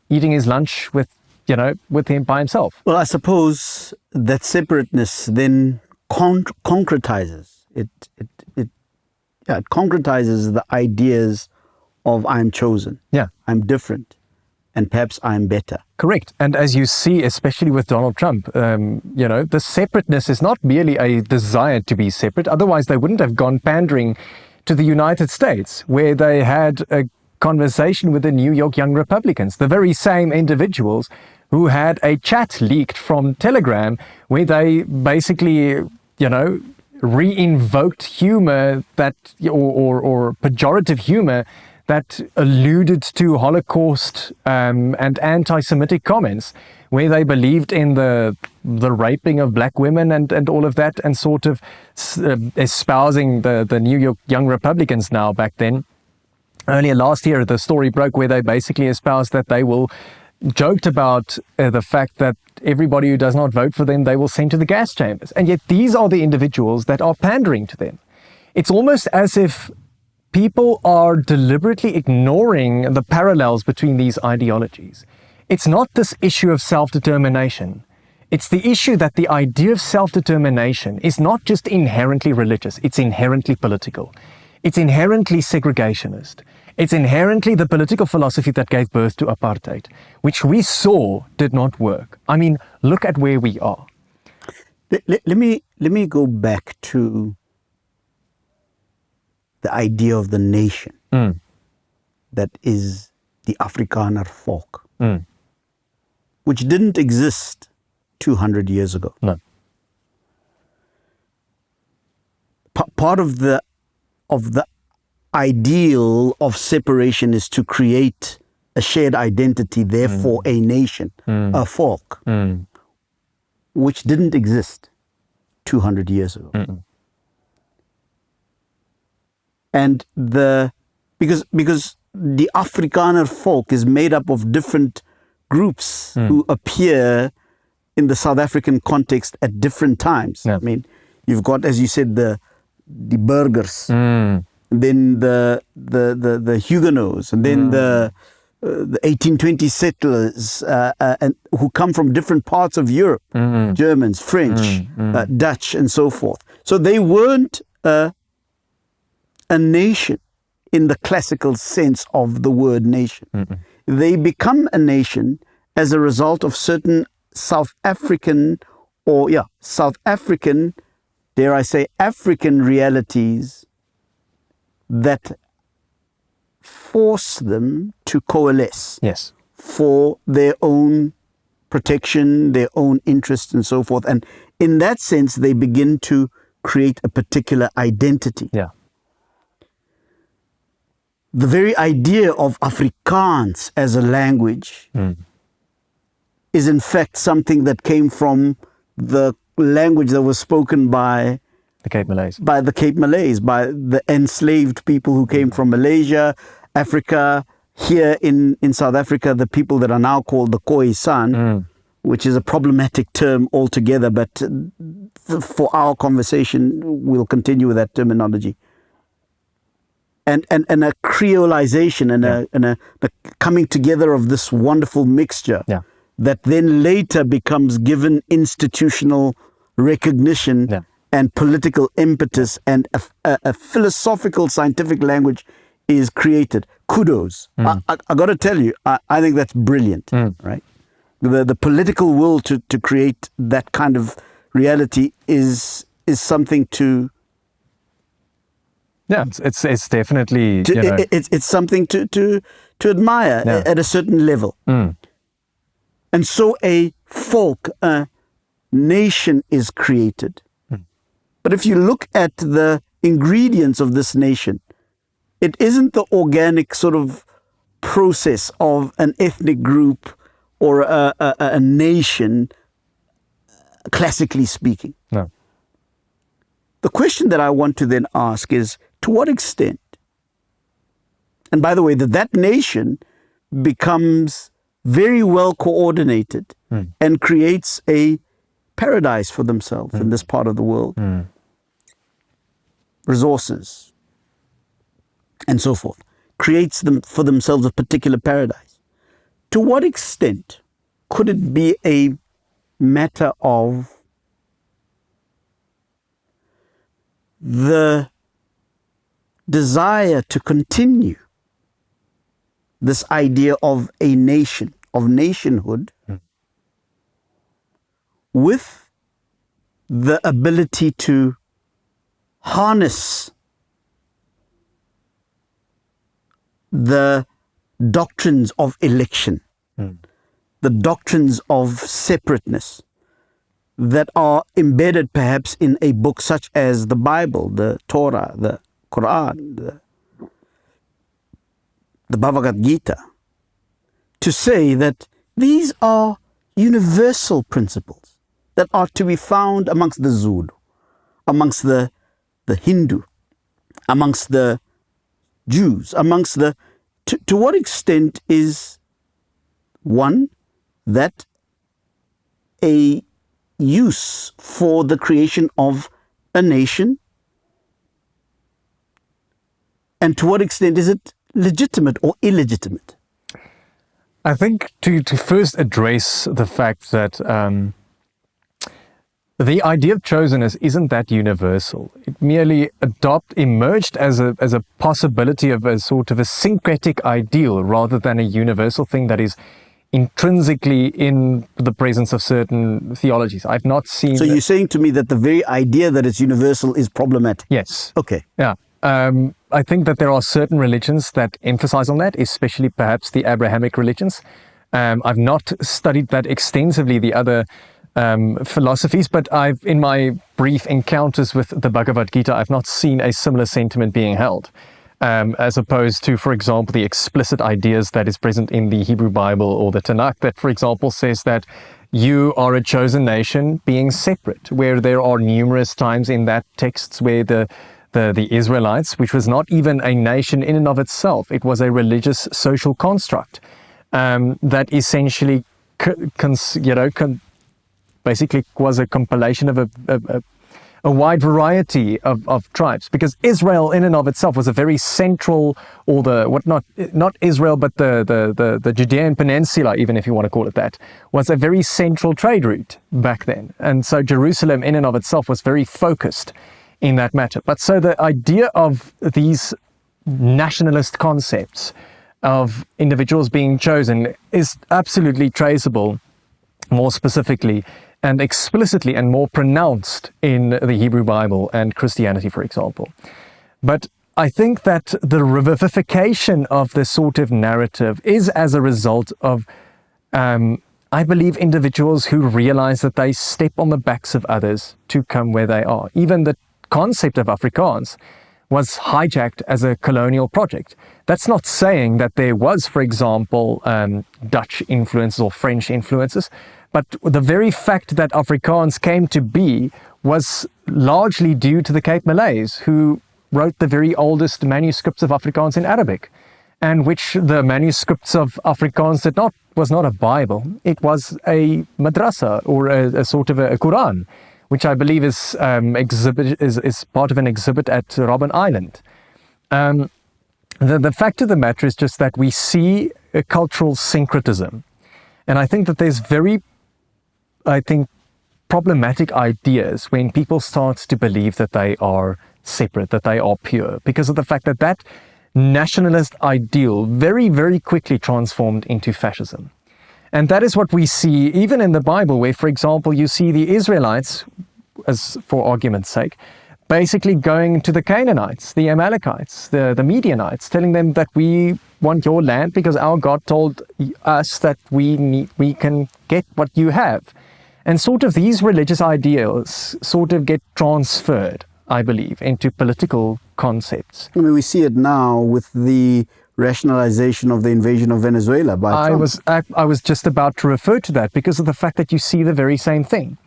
eating his lunch with him by himself. Well, I suppose that separateness then concretizes. It concretizes the ideas of I'm chosen, I'm different, and perhaps I'm better. Correct. And as you see, especially with Donald Trump, the separateness is not merely a desire to be separate. Otherwise, they wouldn't have gone pandering to the United States, where they had a conversation with the New York Young Republicans, the very same individuals who had a chat leaked from Telegram, where they basically, re-invoked humor that, or pejorative humor that alluded to Holocaust and anti-Semitic comments, where they believed in the raping of black women and all of that, and sort of espousing the New York Young Republicans now back then. Earlier last year, the story broke where they basically espoused that they will joked about the fact that everybody who does not vote for them, they will send to the gas chambers. And yet these are the individuals that are pandering to them. It's almost as if people are deliberately ignoring the parallels between these ideologies. It's not this issue of self-determination. It's the issue that the idea of self-determination is not just inherently religious, it's inherently political. It's inherently segregationist. It's inherently the political philosophy that gave birth to apartheid, which we saw did not work. I mean, look at where we are. Let me go back to the idea of the nation that is the Afrikaner folk, which didn't exist 200 years ago. No. Part of the ideal of separation is to create a shared identity, therefore a nation, a folk, which didn't exist 200 years ago. And because the Afrikaner folk is made up of different groups who appear in the South African context at different times. I mean, you've got, as you said, the burghers, then the Huguenots, and then the 1820 settlers, and who come from different parts of Europe, Germans, French, Dutch, and so forth. So they weren't a nation in the classical sense of the word nation. They become a nation as a result of certain South African, dare I say, African realities that force them to coalesce for their own protection, their own interests, and so forth. And in that sense, they begin to create a particular identity. The very idea of Afrikaans as a language is in fact something that came from the language that was spoken by The Cape Malays. by the Cape Malays, by the enslaved people who came from Malaysia, Africa. Here in South Africa, the people that are now called the Khoisan, which is a problematic term altogether, but for our conversation, we'll continue with that terminology. And a creolization and a coming together of this wonderful mixture that then later becomes given institutional recognition and political impetus, and a philosophical scientific language is created. Kudos. I got to tell you, I think that's brilliant, right? The political will to create that kind of reality is something to... Yeah, it's definitely... It's something to admire at a certain level. And so a folk, a nation is created. But if you look at the ingredients of this nation, it isn't the organic sort of process of an ethnic group or a nation, classically speaking. No. The question that I want to then ask is, to what extent, and by the way, that nation becomes very well coordinated and creates a paradise for themselves in this part of the world. Resources and so forth. Creates them for themselves a particular paradise. To what extent could it be a matter of the desire to continue this idea of a nation, of nationhood, with the ability to harness the doctrines of election, the doctrines of separateness that are embedded perhaps in a book such as the Bible, the Torah, the Quran, the Bhagavad Gita, to say that these are universal principles that are to be found amongst the Zulu, amongst the Hindu, amongst the Jews, amongst the... To what extent is one that a use for the creation of a nation, and to what extent is it legitimate or illegitimate? I think to first address the fact that the idea of chosenness isn't that universal. It merely emerged as a possibility of a sort of a syncretic ideal rather than a universal thing that is intrinsically in the presence of certain theologies. I've not seen... So you're saying to me that the very idea that it's universal is problematic? Yes. Okay. Yeah. I think that there are certain religions that emphasize on that, especially perhaps the Abrahamic religions. I've not studied that extensively, the other philosophies, but in my brief encounters with the Bhagavad Gita, I've not seen a similar sentiment being held, as opposed to, for example, the explicit ideas that is present in the Hebrew Bible or the Tanakh that, for example, says that you are a chosen nation being separate, where there are numerous times in that texts where the Israelites, which was not even a nation in and of itself, it was a religious social construct that essentially basically was a compilation of a wide variety of tribes, because Israel in and of itself was a very central, or not Israel, but the Judean Peninsula, even if you want to call it that, was a very central trade route back then. And so Jerusalem in and of itself was very focused in that matter. But so the idea of these nationalist concepts of individuals being chosen is absolutely traceable, more specifically and explicitly and more pronounced in the Hebrew Bible and Christianity, for example. But I think that the revivification of this sort of narrative is as a result of, I believe, individuals who realize that they step on the backs of others to come where they are. Even the concept of Afrikaans was hijacked as a colonial project. That's not saying that there was, for example, Dutch influences or French influences, but the very fact that Afrikaans came to be was largely due to the Cape Malays, who wrote the very oldest manuscripts of Afrikaans in Arabic, and which the manuscripts of Afrikaans was not a Bible. It was a madrasa, or a sort of a Quran, which I believe is part of an exhibit at Robben Island. The fact of the matter is just that we see a cultural syncretism. And I think that there's problematic ideas when people start to believe that they are separate, that they are pure, because of the fact that that nationalist ideal very, very quickly transformed into fascism. And that is what we see even in the Bible, where, for example, you see the Israelites, as for argument's sake, basically going to the Canaanites, the Amalekites, the Midianites, telling them that we want your land because our God told us that we can get what you have. And sort of these religious ideals sort of get transferred, I believe, into political concepts. I mean, we see it now with the rationalization of the invasion of Venezuela by Trump. I was just about to refer to that because of the fact that you see the very same thing.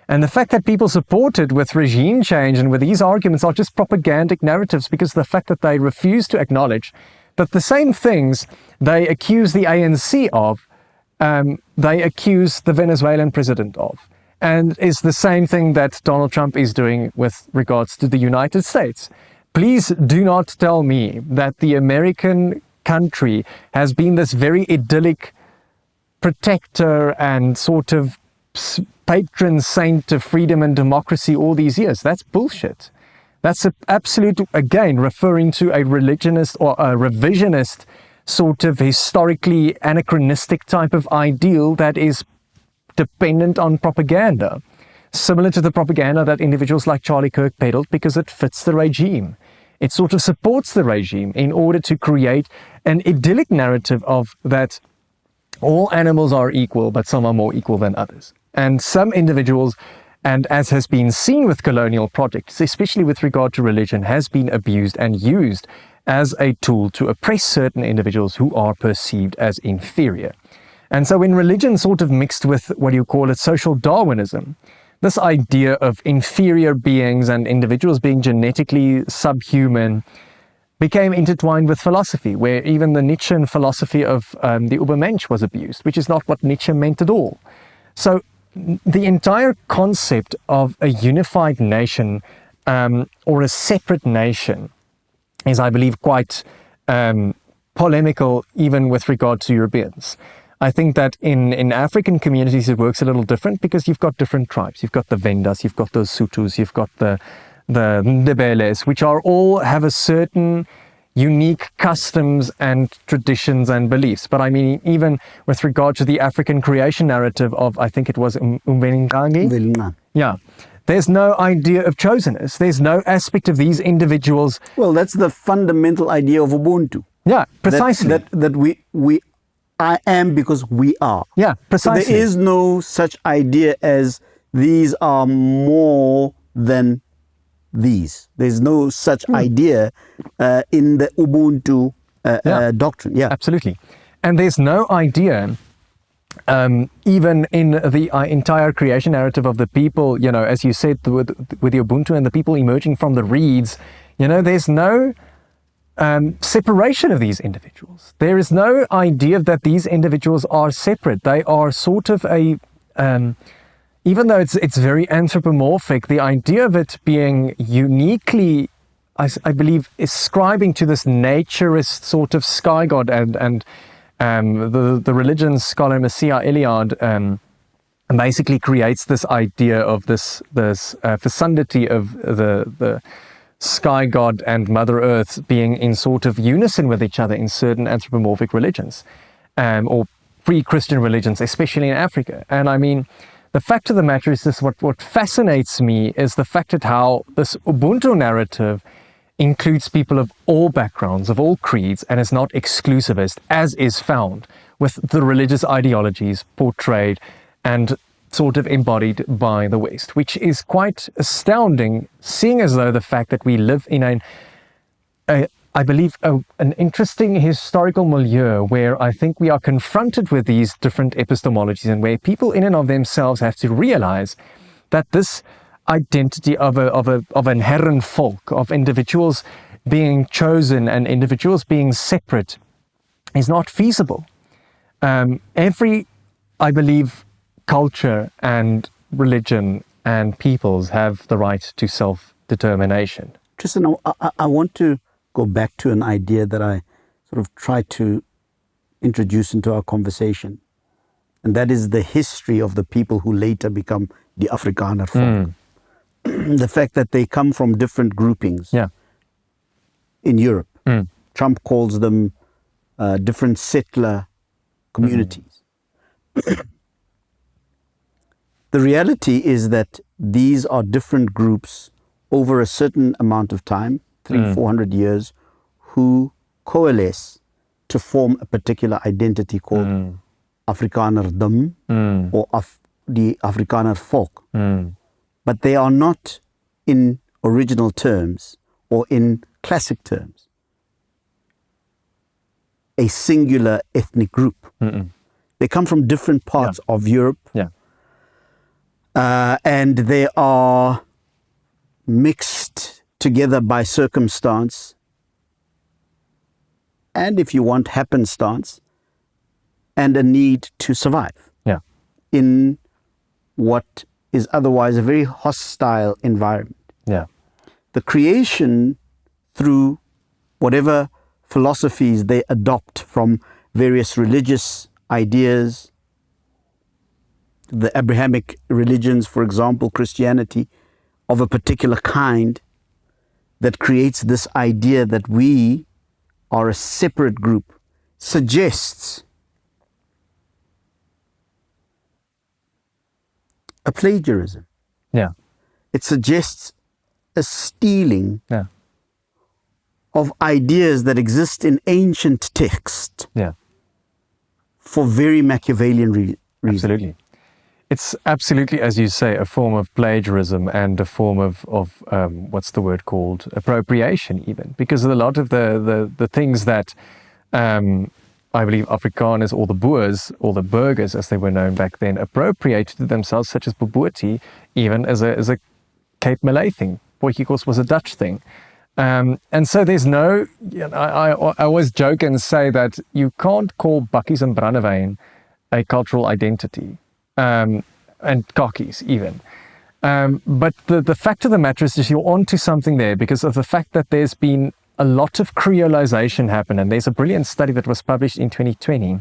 And the fact that people support it with regime change and with these arguments are just propagandic narratives, because of the fact that they refuse to acknowledge that the same things they accuse the ANC of, they accuse the Venezuelan president of. And is the same thing that Donald Trump is doing with regards to the United States. Please do not tell me that the American country has been this very idyllic protector and sort of patron saint of freedom and democracy all these years. That's bullshit. That's an absolute, again, referring to a religionist or a revisionist sort of historically anachronistic type of ideal that is dependent on propaganda, similar to the propaganda that individuals like Charlie Kirk peddled, because it fits the regime. It sort of supports the regime in order to create an idyllic narrative of that all animals are equal, but some are more equal than others. And some individuals, and as has been seen with colonial projects, especially with regard to religion, has been abused and used as a tool to oppress certain individuals who are perceived as inferior. And so when religion sort of mixed with, what do you call it, social Darwinism, this idea of inferior beings and individuals being genetically subhuman became intertwined with philosophy, where even the Nietzschean philosophy of the Übermensch was abused, which is not what Nietzsche meant at all. So the entire concept of a unified nation or a separate nation is, I believe, quite polemical even with regard to Europeans. I think that in African communities it works a little different, because you've got different tribes. You've got the Vendas, you've got the Sutus, you've got the Ndebeles, which all have a certain unique customs and traditions and beliefs. But I mean, even with regard to the African creation narrative of, I think it was Umbengangi. Yeah. There's no idea of chosenness. There's no aspect of these individuals. Well, that's the fundamental idea of Ubuntu. Yeah, precisely. That I am because we are. Yeah, precisely. So there is no such idea as these are more than these. There's no such idea in the Ubuntu doctrine. Yeah, absolutely. And there's no idea, even in the entire creation narrative of the people, you know, as you said, with the Ubuntu and the people emerging from the reeds, you know, there's no separation of these individuals. There is no idea that these individuals are separate. They are sort of a, even though it's very anthropomorphic, the idea of it being uniquely, I believe, ascribing to this naturist sort of sky god, and the religion scholar Messiah Eliade basically creates this idea of this fecundity of the sky god and Mother Earth being in sort of unison with each other in certain anthropomorphic religions, or pre-Christian religions, especially in Africa. And I mean, the fact of the matter is this: what fascinates me is the fact that how this Ubuntu narrative includes people of all backgrounds, of all creeds, and is not exclusivist, as is found with the religious ideologies portrayed and sort of embodied by the West, which is quite astounding, seeing as though the fact that we live in an I believe, an interesting historical milieu where I think we are confronted with these different epistemologies and where people in and of themselves have to realize that this identity of an herrenvolk, of individuals being chosen and individuals being separate, is not feasible. Every, I believe, culture and religion and peoples have the right to self-determination. Tristan, I want to go back to an idea that I sort of tried to introduce into our conversation, and that is the history of the people who later become the Afrikaner folk. The fact that they come from different groupings in Europe. Trump calls them different settler communities. The reality is that these are different groups over a certain amount of time, 400 years, who coalesce to form a particular identity called Afrikanerdom or the Afrikaner folk. But they are not in original terms or in classic terms a singular ethnic group. They come from different parts of Europe, and they are mixed together by circumstance, and if you want, happenstance, and a need to survive in what is otherwise a very hostile environment. The creation through whatever philosophies they adopt from various religious ideas, the Abrahamic religions, for example, Christianity, of a particular kind, that creates this idea that we are a separate group, suggests a plagiarism. It suggests a stealing of ideas that exist in ancient text for very Machiavellian reasons. Absolutely. It's absolutely, as you say, a form of plagiarism and a form of what's the word called? Appropriation even. Because a lot of the things that I believe Afrikaners or the Boers or the burghers as they were known back then appropriated to themselves, such as Bobotie, even as a Cape Malay thing. Potjiekos was a Dutch thing. And so there's no, I always joke and say that you can't call bakkies and brandewyn a cultural identity. And khakis even. But the fact of the matter is you're onto something there because of the fact that there's been a lot of creolization happen. And there's a brilliant study that was published in 2020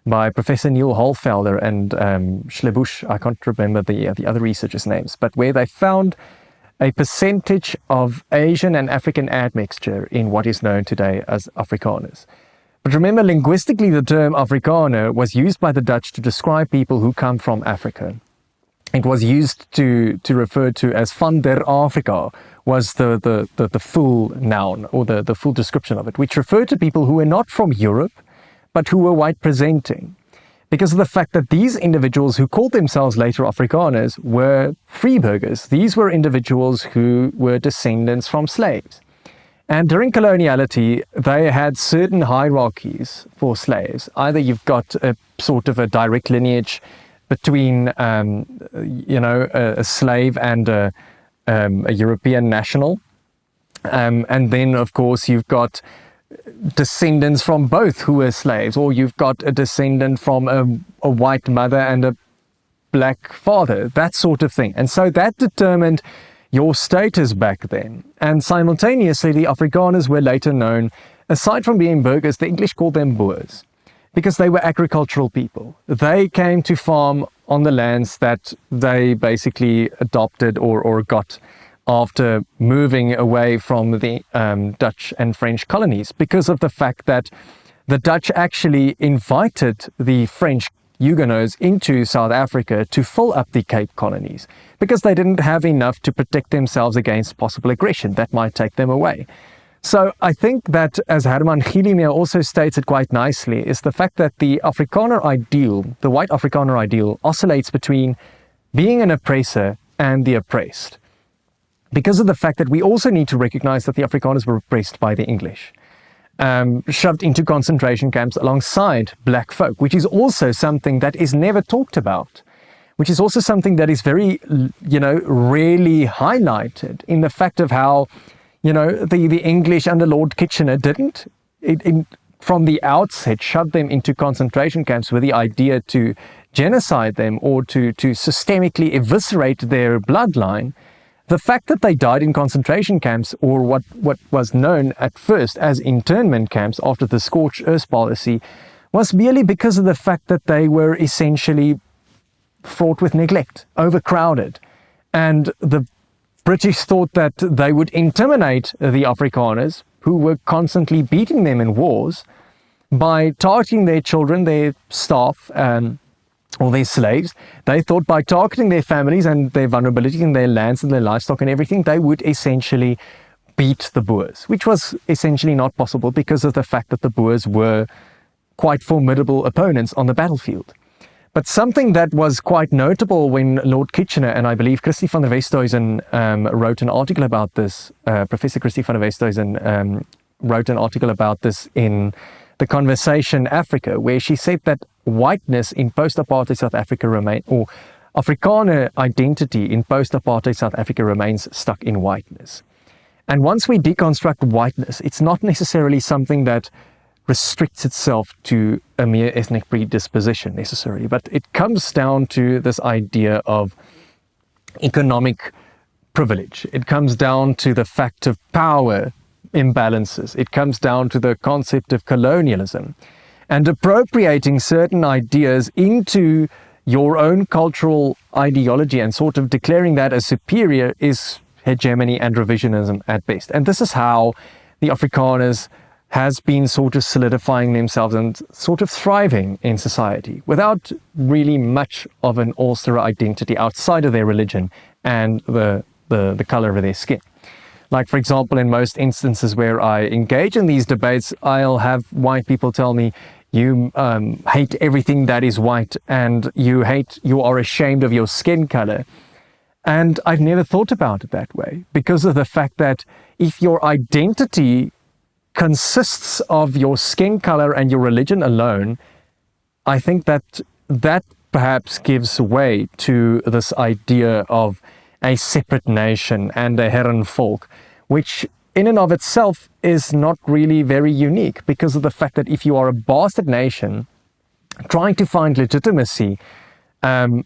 by Professor Neil Holfelder and Schlebusch. I can't remember the other researchers' names, but where they found a percentage of Asian and African admixture in what is known today as Afrikaners. But remember, linguistically, the term Afrikaner was used by the Dutch to describe people who come from Africa. It was used to refer to as van der Afrika, was the full noun or the full description of it, which referred to people who were not from Europe, but who were white presenting. Because of the fact that these individuals who called themselves later Afrikaners were freeburgers. These were individuals who were descendants from slaves. And during coloniality, they had certain hierarchies for slaves. Either you've got a sort of a direct lineage between, a slave and a European national. And then, of course, you've got descendants from both who were slaves, or you've got a descendant from a white mother and a black father, that sort of thing. And so that determined your status back then. And simultaneously, the Afrikaners were later known, aside from being burghers, the English called them Boers, because they were agricultural people. They came to farm on the lands that they basically adopted or got after moving away from the Dutch and French colonies, because of the fact that the Dutch actually invited the French Huguenots into South Africa to fill up the Cape colonies, because they didn't have enough to protect themselves against possible aggression that might take them away. So I think that, as Herman Gillemier also states it quite nicely, is the fact that the Afrikaner ideal, the white Afrikaner ideal, oscillates between being an oppressor and the oppressed. because of the fact that we also need to recognize that the Afrikaners were oppressed by the English, shoved into concentration camps alongside black folk, which is also something that is never talked about, which is also something that is very, rarely highlighted in the fact of how, the English under Lord Kitchener didn't, from the outset, shove them into concentration camps with the idea to genocide them or to systemically eviscerate their bloodline. The fact that they died in concentration camps, or what was known at first as internment camps after the scorched earth policy, was merely because of the fact that they were essentially fraught with neglect, overcrowded. And the British thought that they would intimidate the Afrikaners, who were constantly beating them in wars, by targeting their children, their staff, or their slaves. They thought by targeting their families and their vulnerability in their lands and their livestock and everything, they would essentially beat the Boers, which was essentially not possible because of the fact that the Boers were quite formidable opponents on the battlefield. But something that was quite notable when Lord Kitchener, and I believe Christie van der Westhuizen wrote an article about this, Professor Christie van der Westhuizen wrote an article about this in The Conversation Africa, where she said that whiteness in post-apartheid South Africa or Afrikaner identity in post-apartheid South Africa remains stuck in whiteness. And once we deconstruct whiteness, it's not necessarily something that restricts itself to a mere ethnic predisposition necessarily, but it comes down to this idea of economic privilege. It comes down to the fact of power imbalances. It comes down to the concept of colonialism and appropriating certain ideas into your own cultural ideology and sort of declaring that as superior is hegemony and revisionism at best. And this is how the Afrikaners has been sort of solidifying themselves and sort of thriving in society without really much of an Ulster identity outside of their religion and the color of their skin. Like, for example, in most instances where I engage in these debates, I'll have white people tell me, you hate everything that is white and you are ashamed of your skin color. And I've never thought about it that way because of the fact that if your identity consists of your skin color and your religion alone, I think that perhaps gives way to this idea of a separate nation and a herrenvolk, which in and of itself is not really very unique because of the fact that if you are a bastard nation trying to find legitimacy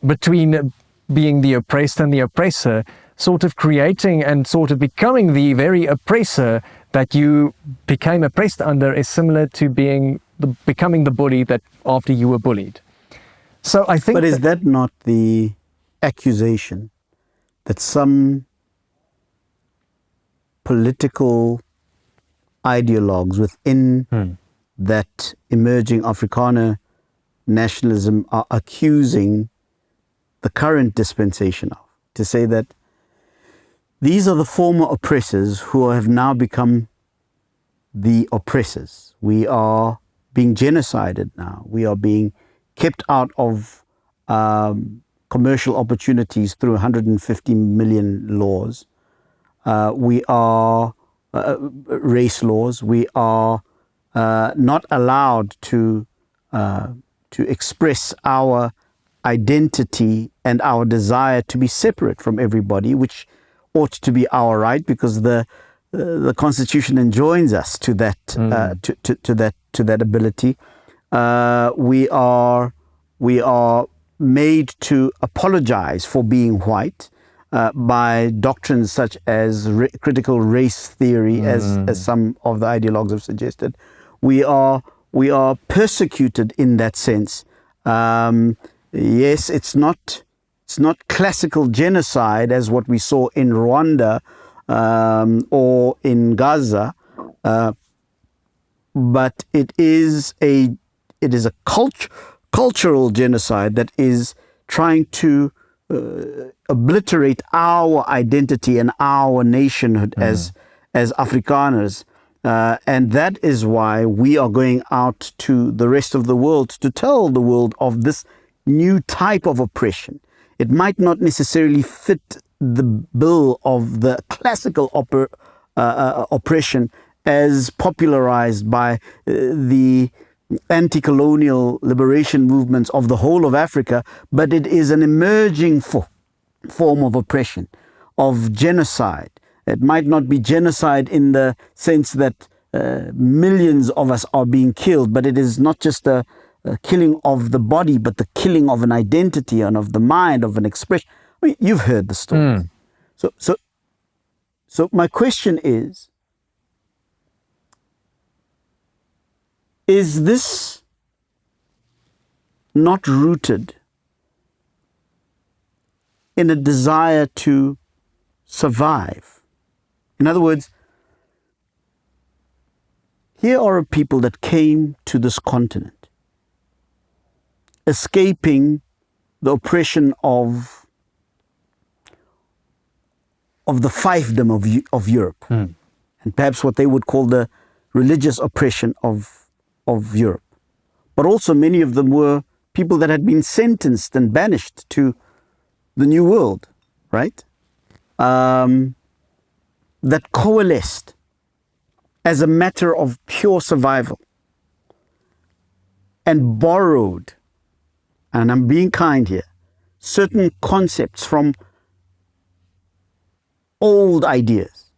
between being the oppressed and the oppressor, sort of creating and sort of becoming the very oppressor that you became oppressed under is similar to becoming the bully that after you were bullied. So I think. But is that not the accusation that some political ideologues within that emerging Afrikaner nationalism are accusing the current dispensation of? To say that these are the former oppressors who have now become the oppressors. We are being genocided now. We are being kept out of commercial opportunities through 150 million laws. We are race laws. We are not allowed to express our identity and our desire to be separate from everybody, which ought to be our right because the Constitution enjoins us to that to that ability. We are made to apologize for being white by doctrines such as critical race theory, as some of the ideologues have suggested. We are persecuted in that sense. Yes, it's not classical genocide as what we saw in Rwanda or in Gaza, but it is a cultural genocide that is trying to obliterate our identity and our nationhood as Afrikaners. And that is why we are going out to the rest of the world to tell the world of this new type of oppression. It might not necessarily fit the bill of the classical oppression as popularized by the anti-colonial liberation movements of the whole of Africa, but it is an emerging form of oppression, of genocide. It might not be genocide in the sense that millions of us are being killed, but it is not just a killing of the body, but the killing of an identity and of the mind, of an expression. I mean, you've heard the story. So my question is this not rooted in a desire to survive? In other words, here are a people that came to this continent, escaping the oppression of the fiefdom of Europe, and perhaps what they would call the religious oppression of Europe. But also many of them were people that had been sentenced and banished to the New World, right? That coalesced as a matter of pure survival and borrowed, and I'm being kind here, certain concepts from old ideas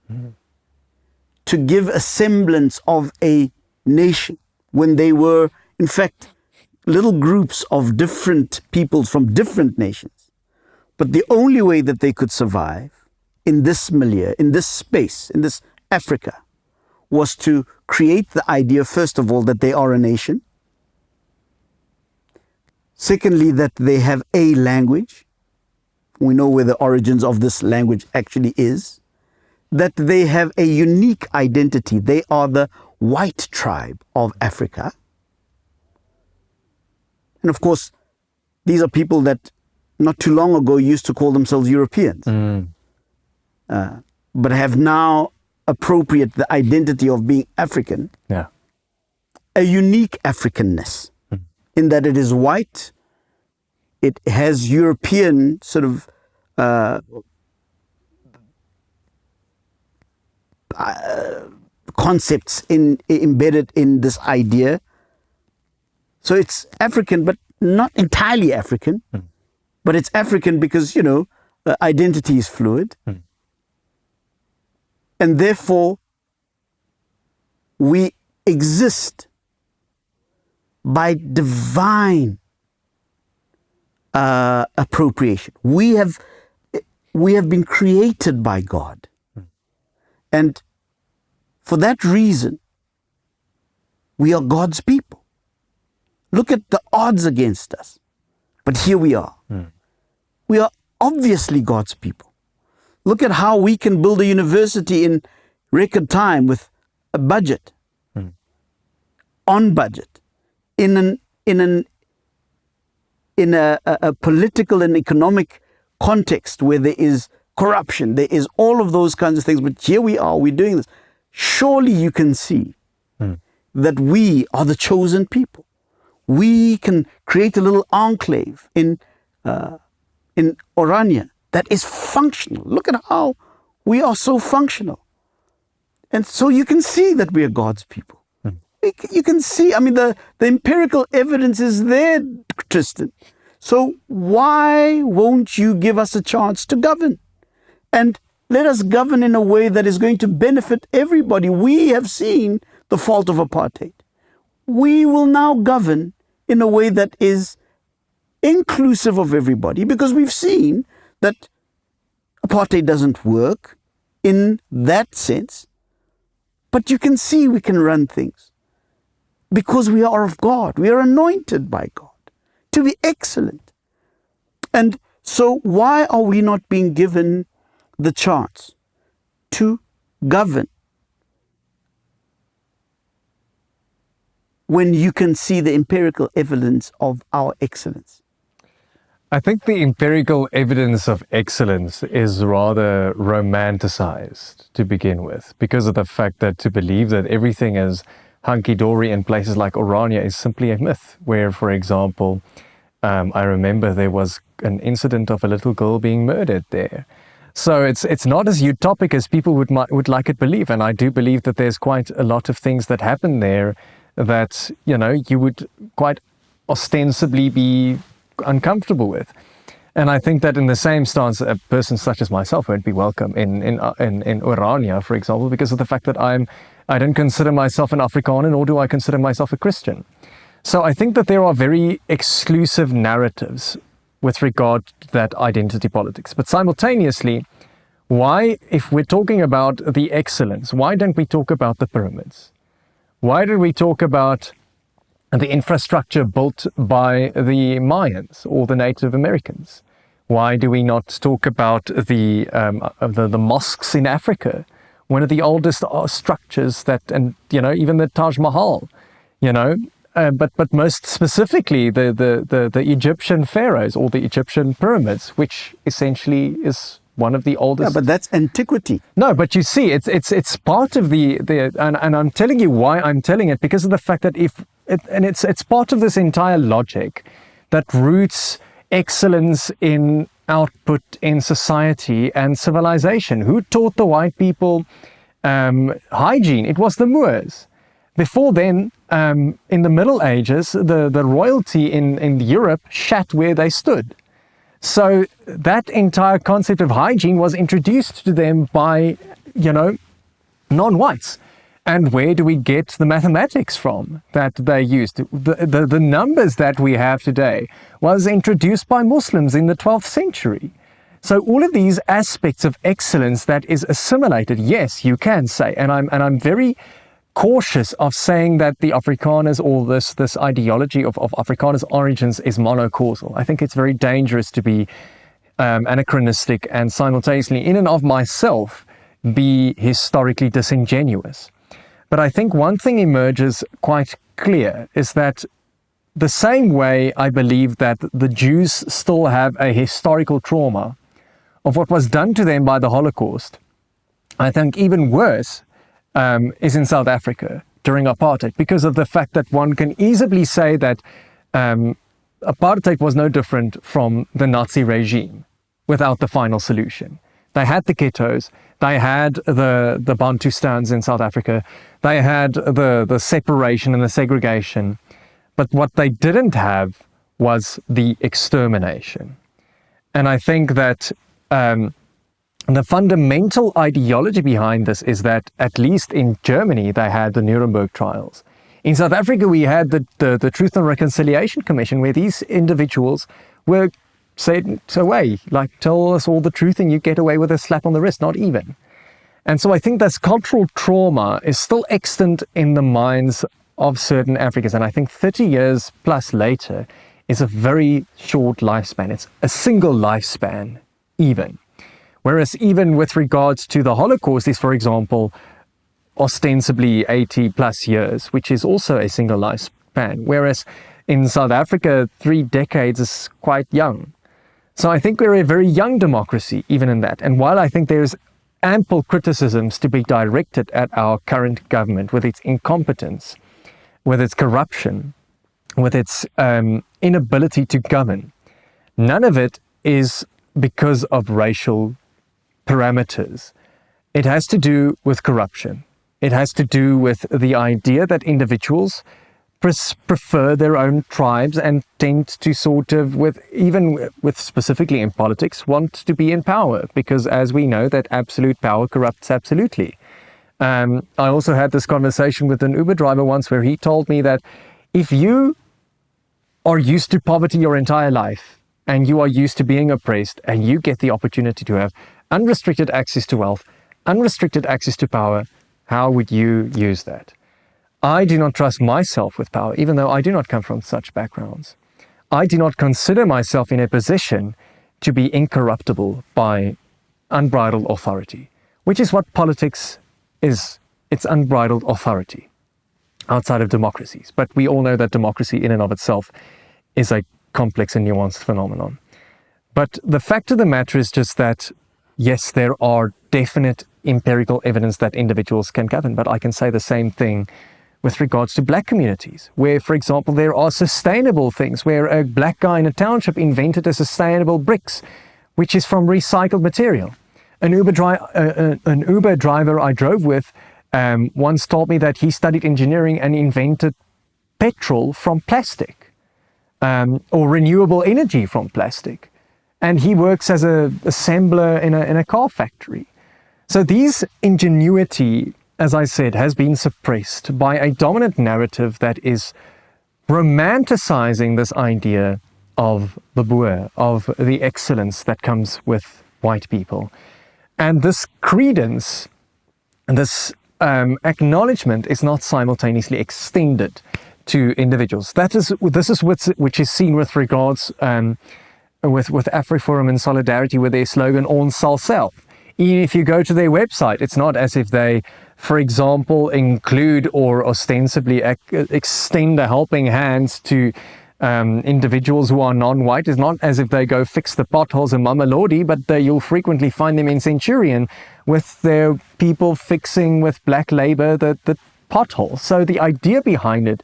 to give a semblance of a nation when they were, in fact, little groups of different peoples from different nations. But the only way that they could survive in this milieu, in this space, in this Africa, was to create the idea, first of all, that they are a nation. Secondly, that they have a language. We know where the origins of this language actually is. That they have a unique identity. They are the white tribe of Africa. And of course, these are people that not too long ago used to call themselves Europeans, but have now appropriate the identity of being African. Yeah. A unique Africanness in that it is white, it has European sort of concepts embedded in this idea. So it's African, but not entirely African. But it's African because, identity is fluid. And therefore, we exist by divine appropriation. We have been created by God. And for that reason, we are God's people. Look at the odds against us. But here we are. We are obviously God's people. Look at how we can build a university in record time with a budget, on budget, in a political and economic context where there is corruption, there is all of those kinds of things. But here we are, we're doing this. Surely you can see that we are the chosen people. We can create a little enclave in Orania that is functional. Look at how we are so functional. And so you can see that we are God's people. You can see, the empirical evidence is there, Tristan. So why won't you give us a chance to govern? And let us govern in a way that is going to benefit everybody. We have seen the fault of apartheid. We will now govern in a way that is inclusive of everybody, because we've seen that apartheid doesn't work in that sense. But you can see we can run things because we are of God. We are anointed by God to be excellent. And so why are we not being given the chance to govern when you can see the empirical evidence of our excellence? I think the empirical evidence of excellence is rather romanticized to begin with, because of the fact that to believe that everything is hunky-dory in places like Orania is simply a myth, where, for example, I remember there was an incident of a little girl being murdered there. So it's not as utopic as people would like it believe. And I do believe that there's quite a lot of things that happen there that, you would quite ostensibly be uncomfortable with. And I think that in the same stance, a person such as myself won't be welcome in Orania, for example, because of the fact that I don't consider myself an Afrikaner, nor do I consider myself a Christian. So I think that there are very exclusive narratives with regard to that identity politics. But simultaneously, why, if we're talking about the excellence, why don't we talk about the pyramids? Why do we talk about the infrastructure built by the Mayans or the Native Americans? Why do we not talk about the mosques in Africa? One of the oldest structures that, and even the Taj Mahal, but most specifically the Egyptian pharaohs or the Egyptian pyramids, which essentially is one of the oldest. Yeah, but that's antiquity. No, but you see, it's part of and I'm telling you why I'm telling it, because of the fact that it's part of this entire logic that roots excellence in output in society and civilization. Who taught the white people hygiene? It was the Moors. Before then, in the Middle Ages, the royalty in Europe shat where they stood. So that entire concept of hygiene was introduced to them by, non-whites. And where do we get the mathematics from that they used? The numbers that we have today was introduced by Muslims in the 12th century. So all of these aspects of excellence that is assimilated, yes, you can say, and I'm very cautious of saying that the Afrikaners or this ideology of Afrikaners' origins is monocausal. I think it's very dangerous to be anachronistic and simultaneously, in and of myself, be historically disingenuous. But I think one thing emerges quite clear is that the same way I believe that the Jews still have a historical trauma of what was done to them by the Holocaust, I think even worse is in South Africa during apartheid, because of the fact that one can easily say that apartheid was no different from the Nazi regime without the final solution. They had the ghettos, they had the Bantustans in South Africa, they had the separation and the segregation, but what they didn't have was the extermination. And I think that the fundamental ideology behind this is that, at least in Germany, they had the Nuremberg trials. In South Africa, we had the Truth and Reconciliation Commission, where these individuals were said away, like, tell us all the truth and you get away with a slap on the wrist, not even. And so I think this cultural trauma is still extant in the minds of certain Africans. And I think 30 years plus later is a very short lifespan. It's a single lifespan, even. Whereas even with regards to the Holocaust is, for example, ostensibly 80 plus years, which is also a single lifespan. Whereas in South Africa, 3 decades is quite young. So I think we're a very young democracy, even in that. And while I think there's ample criticisms to be directed at our current government with its incompetence, with its corruption, with its inability to govern, none of it is because of racial parameters. It has to do with corruption. It has to do with the idea that individuals prefer their own tribes and tend to sort of, even with specifically in politics, want to be in power, because as we know that absolute power corrupts absolutely. I also had this conversation with an Uber driver once where he told me that if you are used to poverty your entire life and you are used to being oppressed and you get the opportunity to have unrestricted access to wealth, unrestricted access to power, how would you use that? I do not trust myself with power, even though I do not come from such backgrounds. I do not consider myself in a position to be incorruptible by unbridled authority, which is what politics is. It's unbridled authority outside of democracies. But we all know that democracy in and of itself is a complex and nuanced phenomenon. But the fact of the matter is just that, yes, there are definite empirical evidence that individuals can govern, but I can say the same thing with regards to black communities, where, for example, there are sustainable things, where a black guy in a township invented a sustainable bricks, which is from recycled material. An Uber driver I drove with once told me that he studied engineering and invented petrol from plastic, or renewable energy from plastic. And he works as an assembler in a car factory. So these ingenuity, as I said, has been suppressed by a dominant narrative that is romanticizing this idea of the Boer, of the excellence that comes with white people. And this credence, this acknowledgement is not simultaneously extended to individuals. This is which is seen with regards with AfriForum and Solidarity with their slogan, "On Sal Self." If you go to their website, it's not as if they, for example, include or ostensibly extend a helping hand to individuals who are non-white. It's not as if they go fix the potholes in Mamelodi, but you'll frequently find them in Centurion with their people fixing with black labor the potholes. So the idea behind it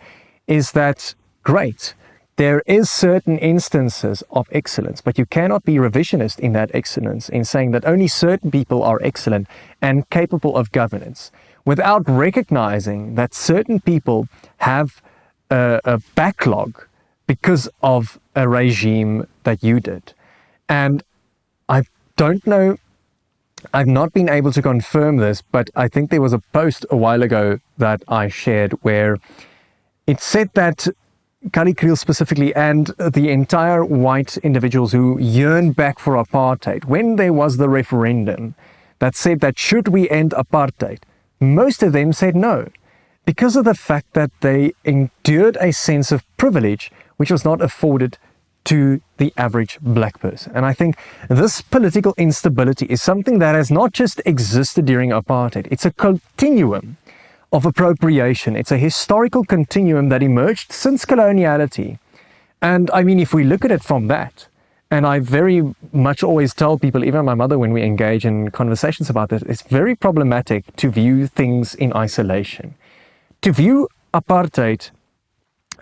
is that, great, there is certain instances of excellence, but you cannot be revisionist in that excellence in saying that only certain people are excellent and capable of governance without recognizing that certain people have a backlog because of a regime that you did. And I don't know, I've not been able to confirm this, but I think there was a post a while ago that I shared where it said that Kali Kriel specifically and the entire white individuals who yearned back for apartheid, when there was the referendum that said that should we end apartheid, most of them said no, because of the fact that they endured a sense of privilege which was not afforded to the average black person. And I think this political instability is something that has not just existed during apartheid, it's a continuum of appropriation. It's a historical continuum that emerged since coloniality. And I mean, if we look at it from that, and I very much always tell people, even my mother, when we engage in conversations about this, it's very problematic to view things in isolation. To view apartheid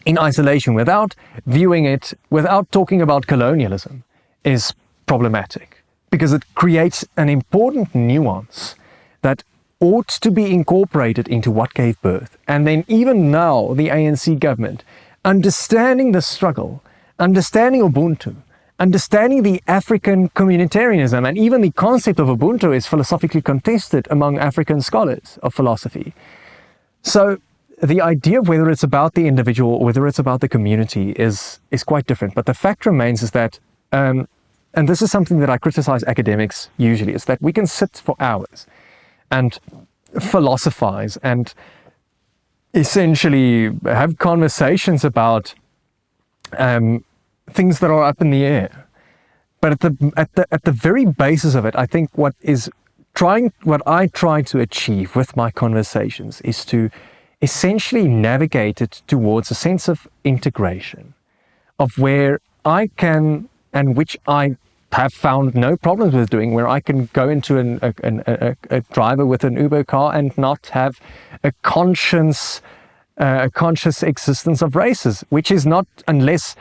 in isolation without viewing it, without talking about colonialism, is problematic because it creates an important nuance that ought to be incorporated into what gave birth. And then even now, the ANC government, understanding the struggle, understanding Ubuntu, understanding the African communitarianism, and even the concept of Ubuntu is philosophically contested among African scholars of philosophy. So the idea of whether it's about the individual or whether it's about the community is quite different. But the fact remains is that, and this is something that I criticize academics usually, is that we can sit for hours and philosophize and essentially have conversations about things that are up in the air. But at the very basis of it, I think what I try to achieve with my conversations is to essentially navigate it towards a sense of integration, of where I can, and which I have found no problems with doing, where I can go into a driver with an Uber car and not have a conscious existence of races, which is not, unless,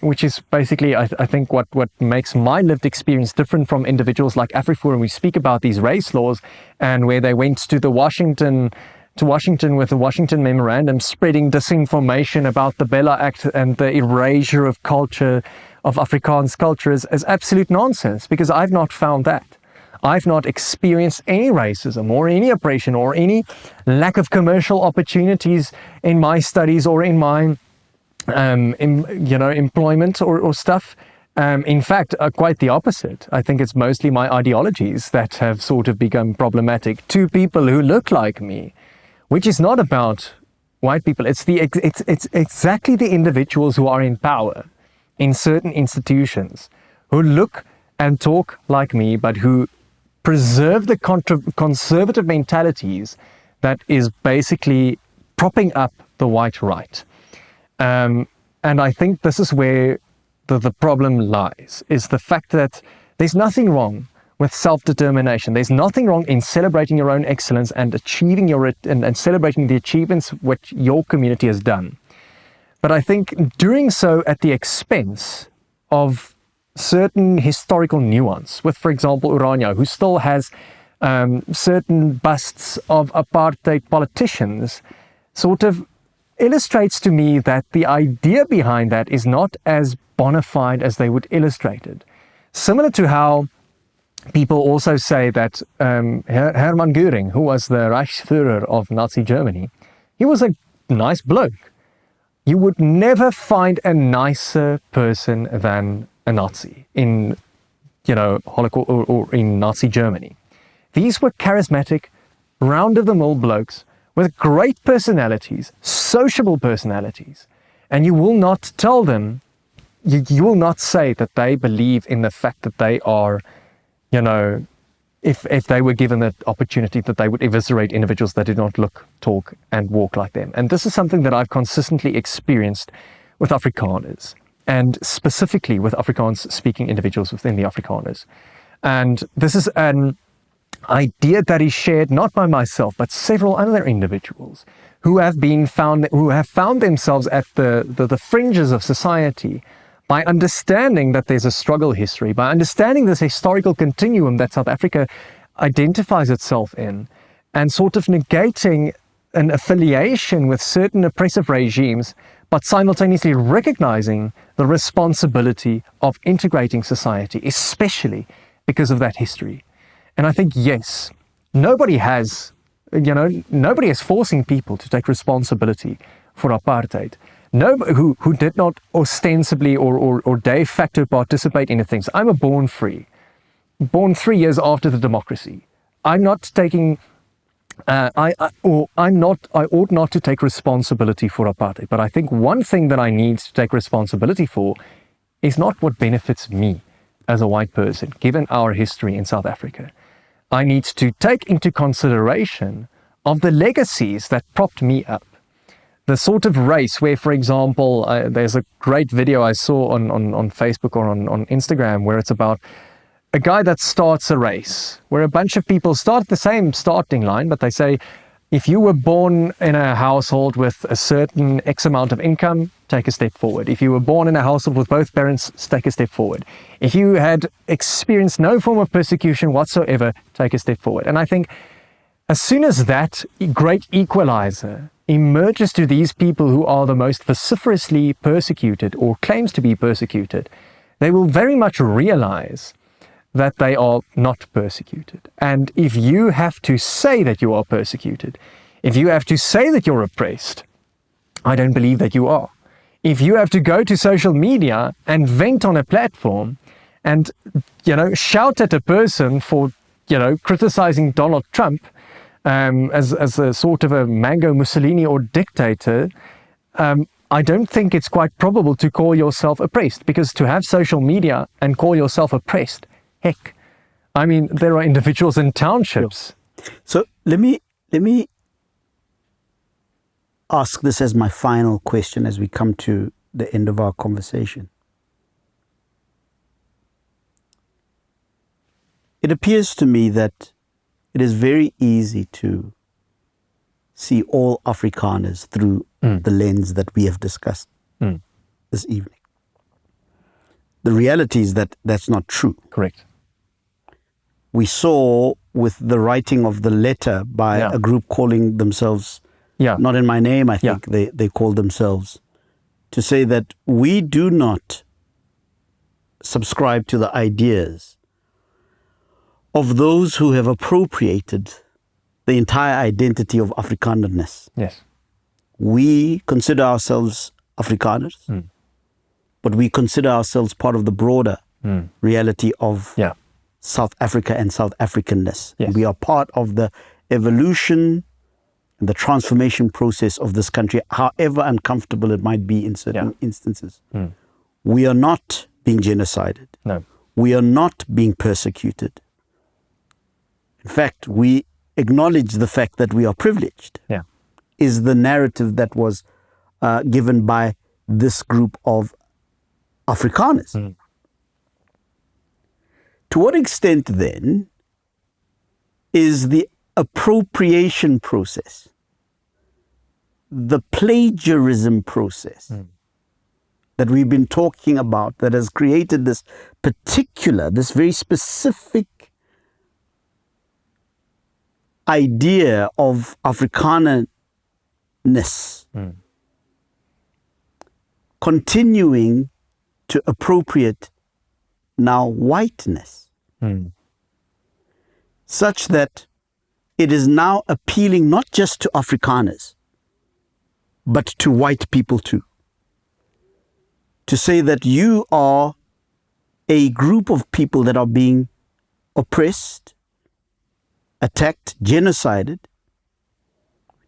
which is basically, I think, what makes my lived experience different from individuals like AfriForum. We speak about these race laws, and where they went to Washington with the Washington Memorandum, spreading disinformation about the Bella Act and the erasure of culture, of Afrikaans culture, as absolute nonsense, because I've not found that. I've not experienced any racism or any oppression or any lack of commercial opportunities in my studies or in my employment or stuff. In fact, quite the opposite. I think it's mostly my ideologies that have sort of become problematic to people who look like me, which is not about white people. It's exactly the individuals who are in power in certain institutions, who look and talk like me, but who preserve the conservative mentalities that is basically propping up the white right. And I think this is where the problem lies, is the fact that there's nothing wrong with self-determination. There's nothing wrong in celebrating your own excellence and achieving and celebrating the achievements which your community has done. But I think doing so at the expense of certain historical nuance with, for example, Orania, who still has certain busts of apartheid politicians, sort of illustrates to me that the idea behind that is not as bona fide as they would illustrate it. Similar to how people also say that Hermann Göring, who was the Reichsführer of Nazi Germany, he was a nice bloke. You would never find a nicer person than a Nazi in, Holocaust or in Nazi Germany. These were charismatic, round-of-the-mill blokes with great personalities, sociable personalities, and you will not tell them, you will not say that they believe in the fact that they are, if they were given the opportunity, that they would eviscerate individuals that did not look, talk, and walk like them. And this is something that I've consistently experienced with Afrikaners, and specifically with Afrikaans-speaking individuals within the Afrikaners. And this is an idea that is shared not by myself, but several other individuals who have found themselves at the fringes of society by understanding that there's a struggle history, by understanding this historical continuum that South Africa identifies itself in, and sort of negating an affiliation with certain oppressive regimes, but simultaneously recognizing the responsibility of integrating society, especially because of that history. And I think, yes, nobody is forcing people to take responsibility for apartheid. Who did not ostensibly or de facto participate in the things. I'm born 3 years after the democracy. I'm not taking, I ought not to take responsibility for apartheid. But I think one thing that I need to take responsibility for is not what benefits me as a white person, given our history in South Africa. I need to take into consideration of the legacies that propped me up. The sort of race where, for example, there's a great video I saw on Facebook or on Instagram where it's about a guy that starts a race where a bunch of people start at the same starting line, but they say, if you were born in a household with a certain X amount of income, take a step forward. If you were born in a household with both parents, take a step forward. If you had experienced no form of persecution whatsoever, take a step forward. And I think as soon as that great equalizer emerges to these people who are the most vociferously persecuted or claims to be persecuted, they will very much realize that they are not persecuted. And if you have to say that you are persecuted, if you have to say that you're oppressed, I don't believe that you are. If you have to go to social media and vent on a platform and, shout at a person for, criticizing Donald Trump as a sort of a Mango Mussolini or dictator, I don't think it's quite probable to call yourself oppressed, because to have social media and call yourself oppressed, heck, I mean, there are individuals in townships. So let me ask this as my final question as we come to the end of our conversation. It appears to me that it is very easy to see all Afrikaners through the lens that we have discussed this evening. The reality is that that's not true. Correct. We saw with the writing of the letter by a group calling themselves, not in my name, I think they called themselves, to say that we do not subscribe to the ideas of those who have appropriated the entire identity of Afrikanerness. Yes. We consider ourselves Afrikaners, but we consider ourselves part of the broader reality of South Africa and South Africanness. Yes. We are part of the evolution and the transformation process of this country, however uncomfortable it might be in certain instances. We are not being genocided. No. We are not being persecuted. In fact, we acknowledge the fact that we are privileged. Yeah. Is the narrative that was given by this group of Afrikaners. To what extent then is the appropriation process, the plagiarism process that we've been talking about that has created this very specific idea of Afrikanerness continuing to appropriate now whiteness, such that it is now appealing not just to Afrikaners, but to white people too. To say that you are a group of people that are being oppressed, attacked, genocided.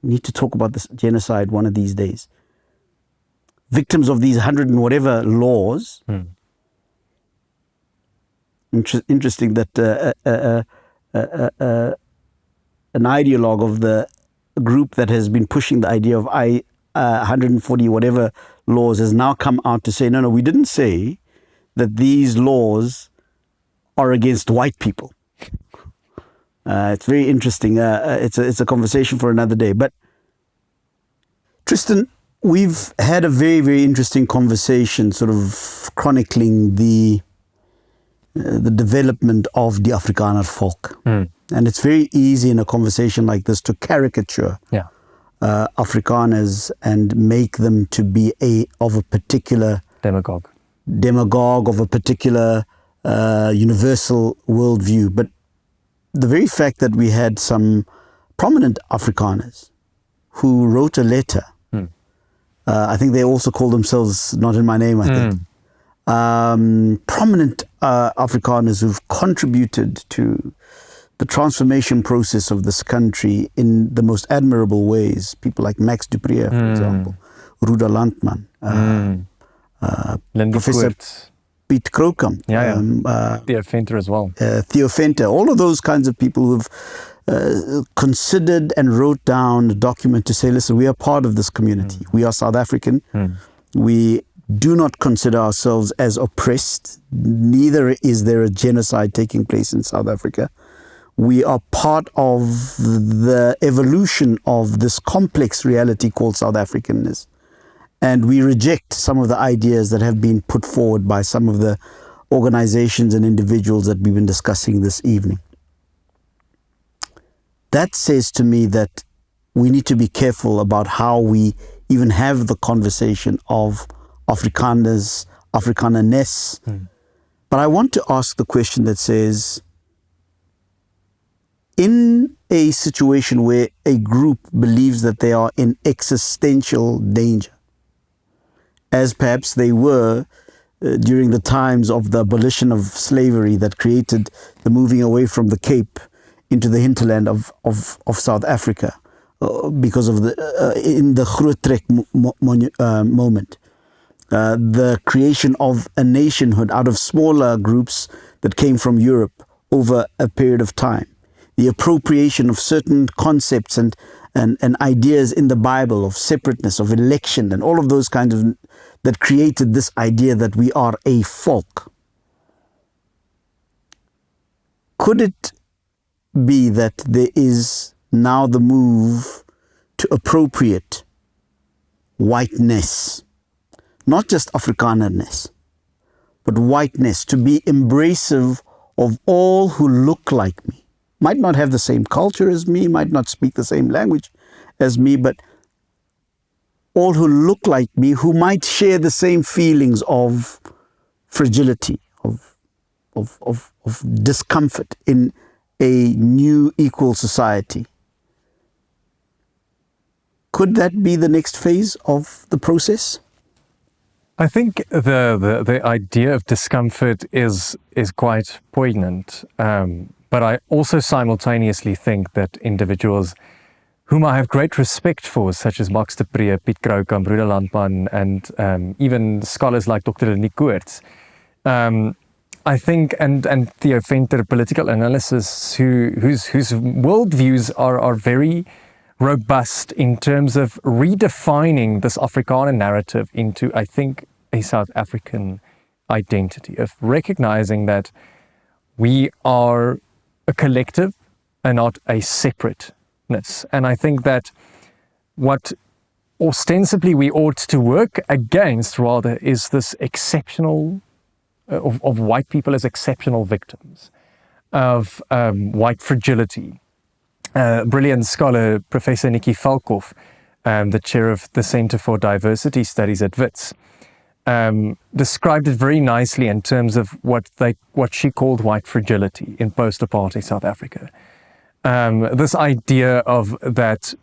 We need to talk about this genocide one of these days. Victims of these 100 and whatever laws. Interesting that an ideologue of the group that has been pushing the idea of 140 whatever laws has now come out to say, no, we didn't say that these laws are against white people. It's very interesting. It's a conversation for another day. But Tristan, we've had a very, very interesting conversation sort of chronicling the development of the Afrikaner folk. And it's very easy in a conversation like this to caricature Afrikaners and make them to be of a particular demagogue of a particular universal worldview. But the very fact that we had some prominent Afrikaners who wrote a letter, I think they also call themselves Not in My Name, I think. Prominent Afrikaners who've contributed to the transformation process of this country in the most admirable ways. People like Max Dupré, for example, Ruda Landman, Professor Piet Krokam, Theo Venter as well. Theo Venter, all of those kinds of people who've considered and wrote down a document to say, listen, we are part of this community. We are South African. We do not consider ourselves as oppressed. Neither is there a genocide taking place in South Africa. We are part of the evolution of this complex reality called South Africanness. And we reject some of the ideas that have been put forward by some of the organizations and individuals that we've been discussing this evening. That says to me that we need to be careful about how we even have the conversation of Afrikaners, Afrikanerness. But I want to ask the question that says, in a situation where a group believes that they are in existential danger, as perhaps they were during the times of the abolition of slavery that created the moving away from the Cape into the hinterland of South Africa, because of in the Groot Trek moment. The creation of a nationhood out of smaller groups that came from Europe over a period of time. The appropriation of certain concepts and ideas in the Bible of separateness, of election, and all of those kinds of that created this idea that we are a folk. Could it be that there is now the move to appropriate whiteness, not just Afrikanerness, but whiteness, to be embracive of all who look like me? Might not have the same culture as me, might not speak the same language as me, but all who look like me, who might share the same feelings of fragility, of discomfort in a new equal society. Could that be the next phase of the process? I think the idea of discomfort is quite poignant. But I also simultaneously think that individuals whom I have great respect for, such as Max Dupré, Piet Krokam, Ruda Landman, and even scholars like Dr. Nick Koorts, I think, and Theo Venter, political analysts whose worldviews are very robust in terms of redefining this Afrikaner narrative into, I think, a South African identity, of recognizing that we are a collective and not a separateness. And I think that what ostensibly we ought to work against, rather, is this exceptional, of white people as exceptional victims of white fragility. Brilliant scholar, Professor Nikki Falkhoff, the chair of the Center for Diversity Studies at WITS, described it very nicely in terms of what she called white fragility in post-apartheid South Africa. This idea of that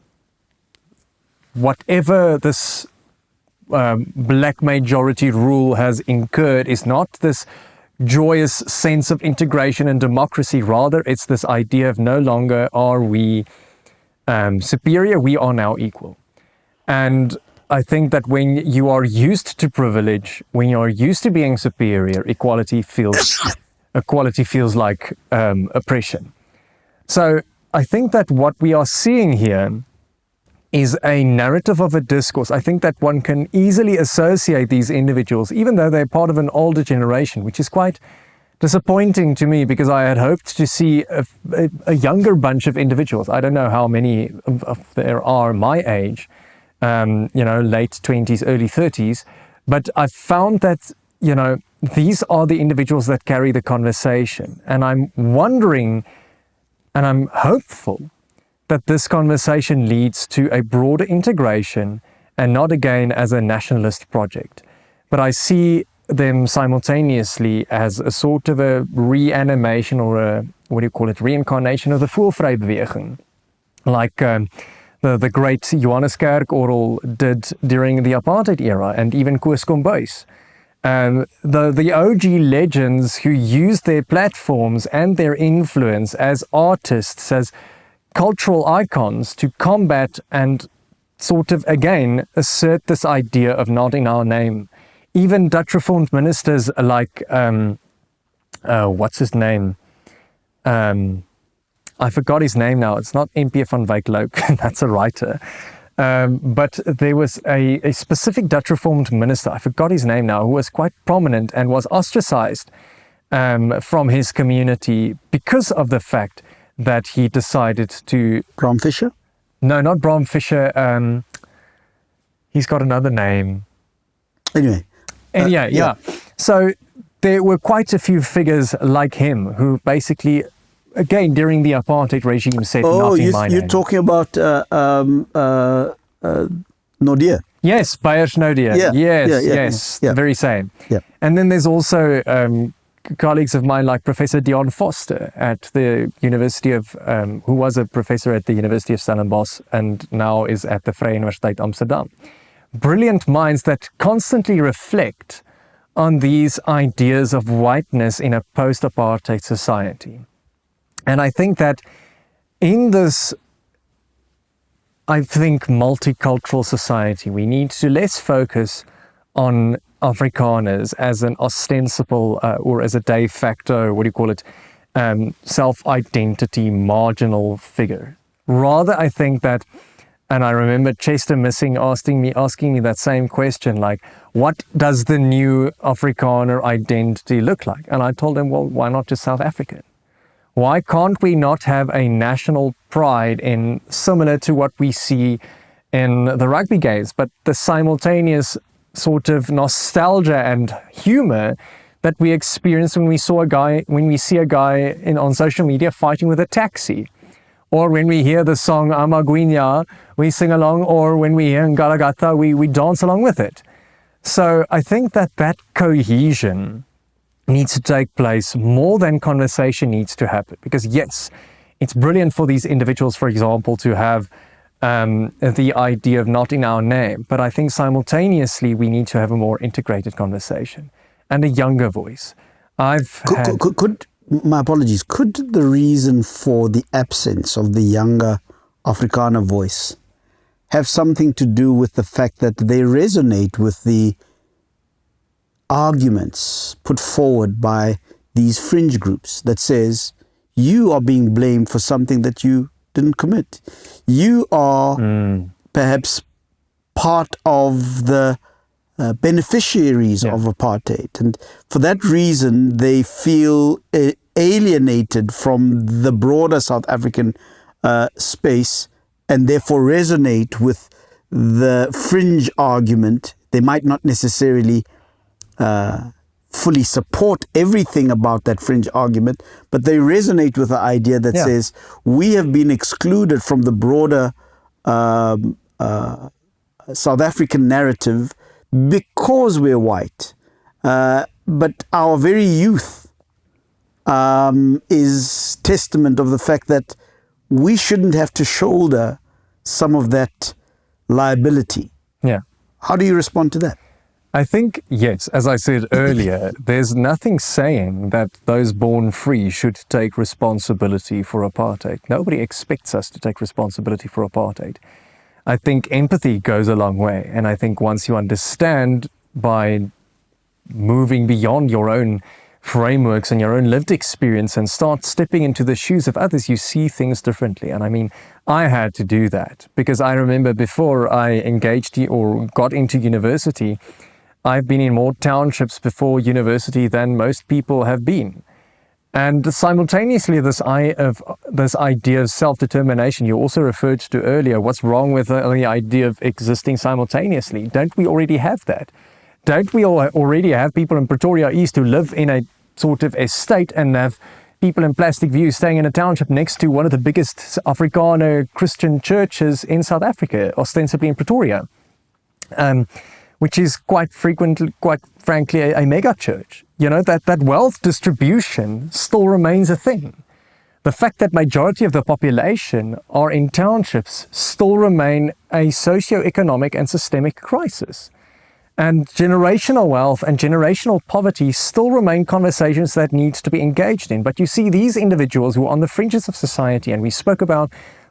whatever this black majority rule has incurred is not this joyous sense of integration and democracy. Rather, it's this idea of no longer are we superior, we are now equal. And I think that when you are used to privilege, when you are used to being superior, equality feels like oppression. So I think that what we are seeing here is a narrative of a discourse. I think that one can easily associate these individuals, even though they're part of an older generation, which is quite disappointing to me, because I had hoped to see a younger bunch of individuals. I don't know how many of there are my age, late 20s, early 30s, but I've found that, these are the individuals that carry the conversation. And I'm wondering, and I'm hopeful, that this conversation leads to a broader integration and not again as a nationalist project. But I see them simultaneously as a sort of a reanimation or a, reincarnation of the Voelvrybeweging. Like the great Johannes Kerkorrel did during the apartheid era, and even Koos Kombuis. The OG legends who used their platforms and their influence as artists, as cultural icons to combat and sort of, again, assert this idea of not in our name. Even Dutch Reformed ministers like, what's his name? I forgot his name now. It's not MP van Wyk Loke, that's a writer. But there was a specific Dutch Reformed minister, I forgot his name now, who was quite prominent and was ostracized from his community because of the fact that he decided to... Bram Fischer? No, not Bram Fischer. He's got another name. Anyway. Yeah. So there were quite a few figures like him who basically, again, during the apartheid regime said not in my name. You're talking about Naudé. Yes, Beyers Naudé. Yeah. Yes. The very same. Yeah. And then there's also... colleagues of mine like Professor Dion Foster at the University of, who was a professor at the University of Stellenbosch and now is at the Vrije Universiteit Amsterdam. Brilliant minds that constantly reflect on these ideas of whiteness in a post-apartheid society. And I think that in this, multicultural society, we need to less focus on Afrikaners as an ostensible or as a de facto, self-identity marginal figure. Rather, I think that, and I remember Chester Missing asking me that same question, like, what does the new Afrikaner identity look like? And I told him, well, why not just South African? Why can't we not have a national pride in similar to what we see in the rugby games, but the simultaneous sort of nostalgia and humor that we experience when we see a guy on social media fighting with a taxi, or when we hear the song Amagwinya, we sing along, or when we hear Ngalagata, we dance along with it. So I think that cohesion needs to take place more than conversation needs to happen. Because yes, it's brilliant for these individuals, for example, to have the idea of not in our name. But I think simultaneously we need to have a more integrated conversation and a younger voice. My apologies, could the reason for the absence of the younger Afrikaner voice have something to do with the fact that they resonate with the arguments put forward by these fringe groups that says you are being blamed for something that you didn't commit? You are perhaps part of the beneficiaries of apartheid, and for that reason they feel alienated from the broader South African space, and therefore resonate with the fringe argument. They might not necessarily fully support everything about that fringe argument, but they resonate with the idea that says we have been excluded from the broader South African narrative because we're white. But our very youth is testament of the fact that we shouldn't have to shoulder some of that liability. Yeah. How do you respond to that? I think, yes, as I said earlier, there's nothing saying that those born free should take responsibility for apartheid. Nobody expects us to take responsibility for apartheid. I think empathy goes a long way. And I think once you understand by moving beyond your own frameworks and your own lived experience and start stepping into the shoes of others, you see things differently. And I mean, I had to do that because I remember before I engaged or got into university, I've been in more townships before university than most people have been. And simultaneously, this idea of self-determination you also referred to earlier, what's wrong with the idea of existing simultaneously? Don't we already have that? Don't we already have people in Pretoria East who live in a sort of estate and have people in Plastic View staying in a township next to one of the biggest Afrikaner Christian churches in South Africa, ostensibly in Pretoria, which is quite frankly, a mega church. You know, that wealth distribution still remains a thing. The fact that majority of the population are in townships still remain a socio-economic and systemic crisis. And generational wealth and generational poverty still remain conversations that need to be engaged in. But you see these individuals who are on the fringes of society, and we spoke about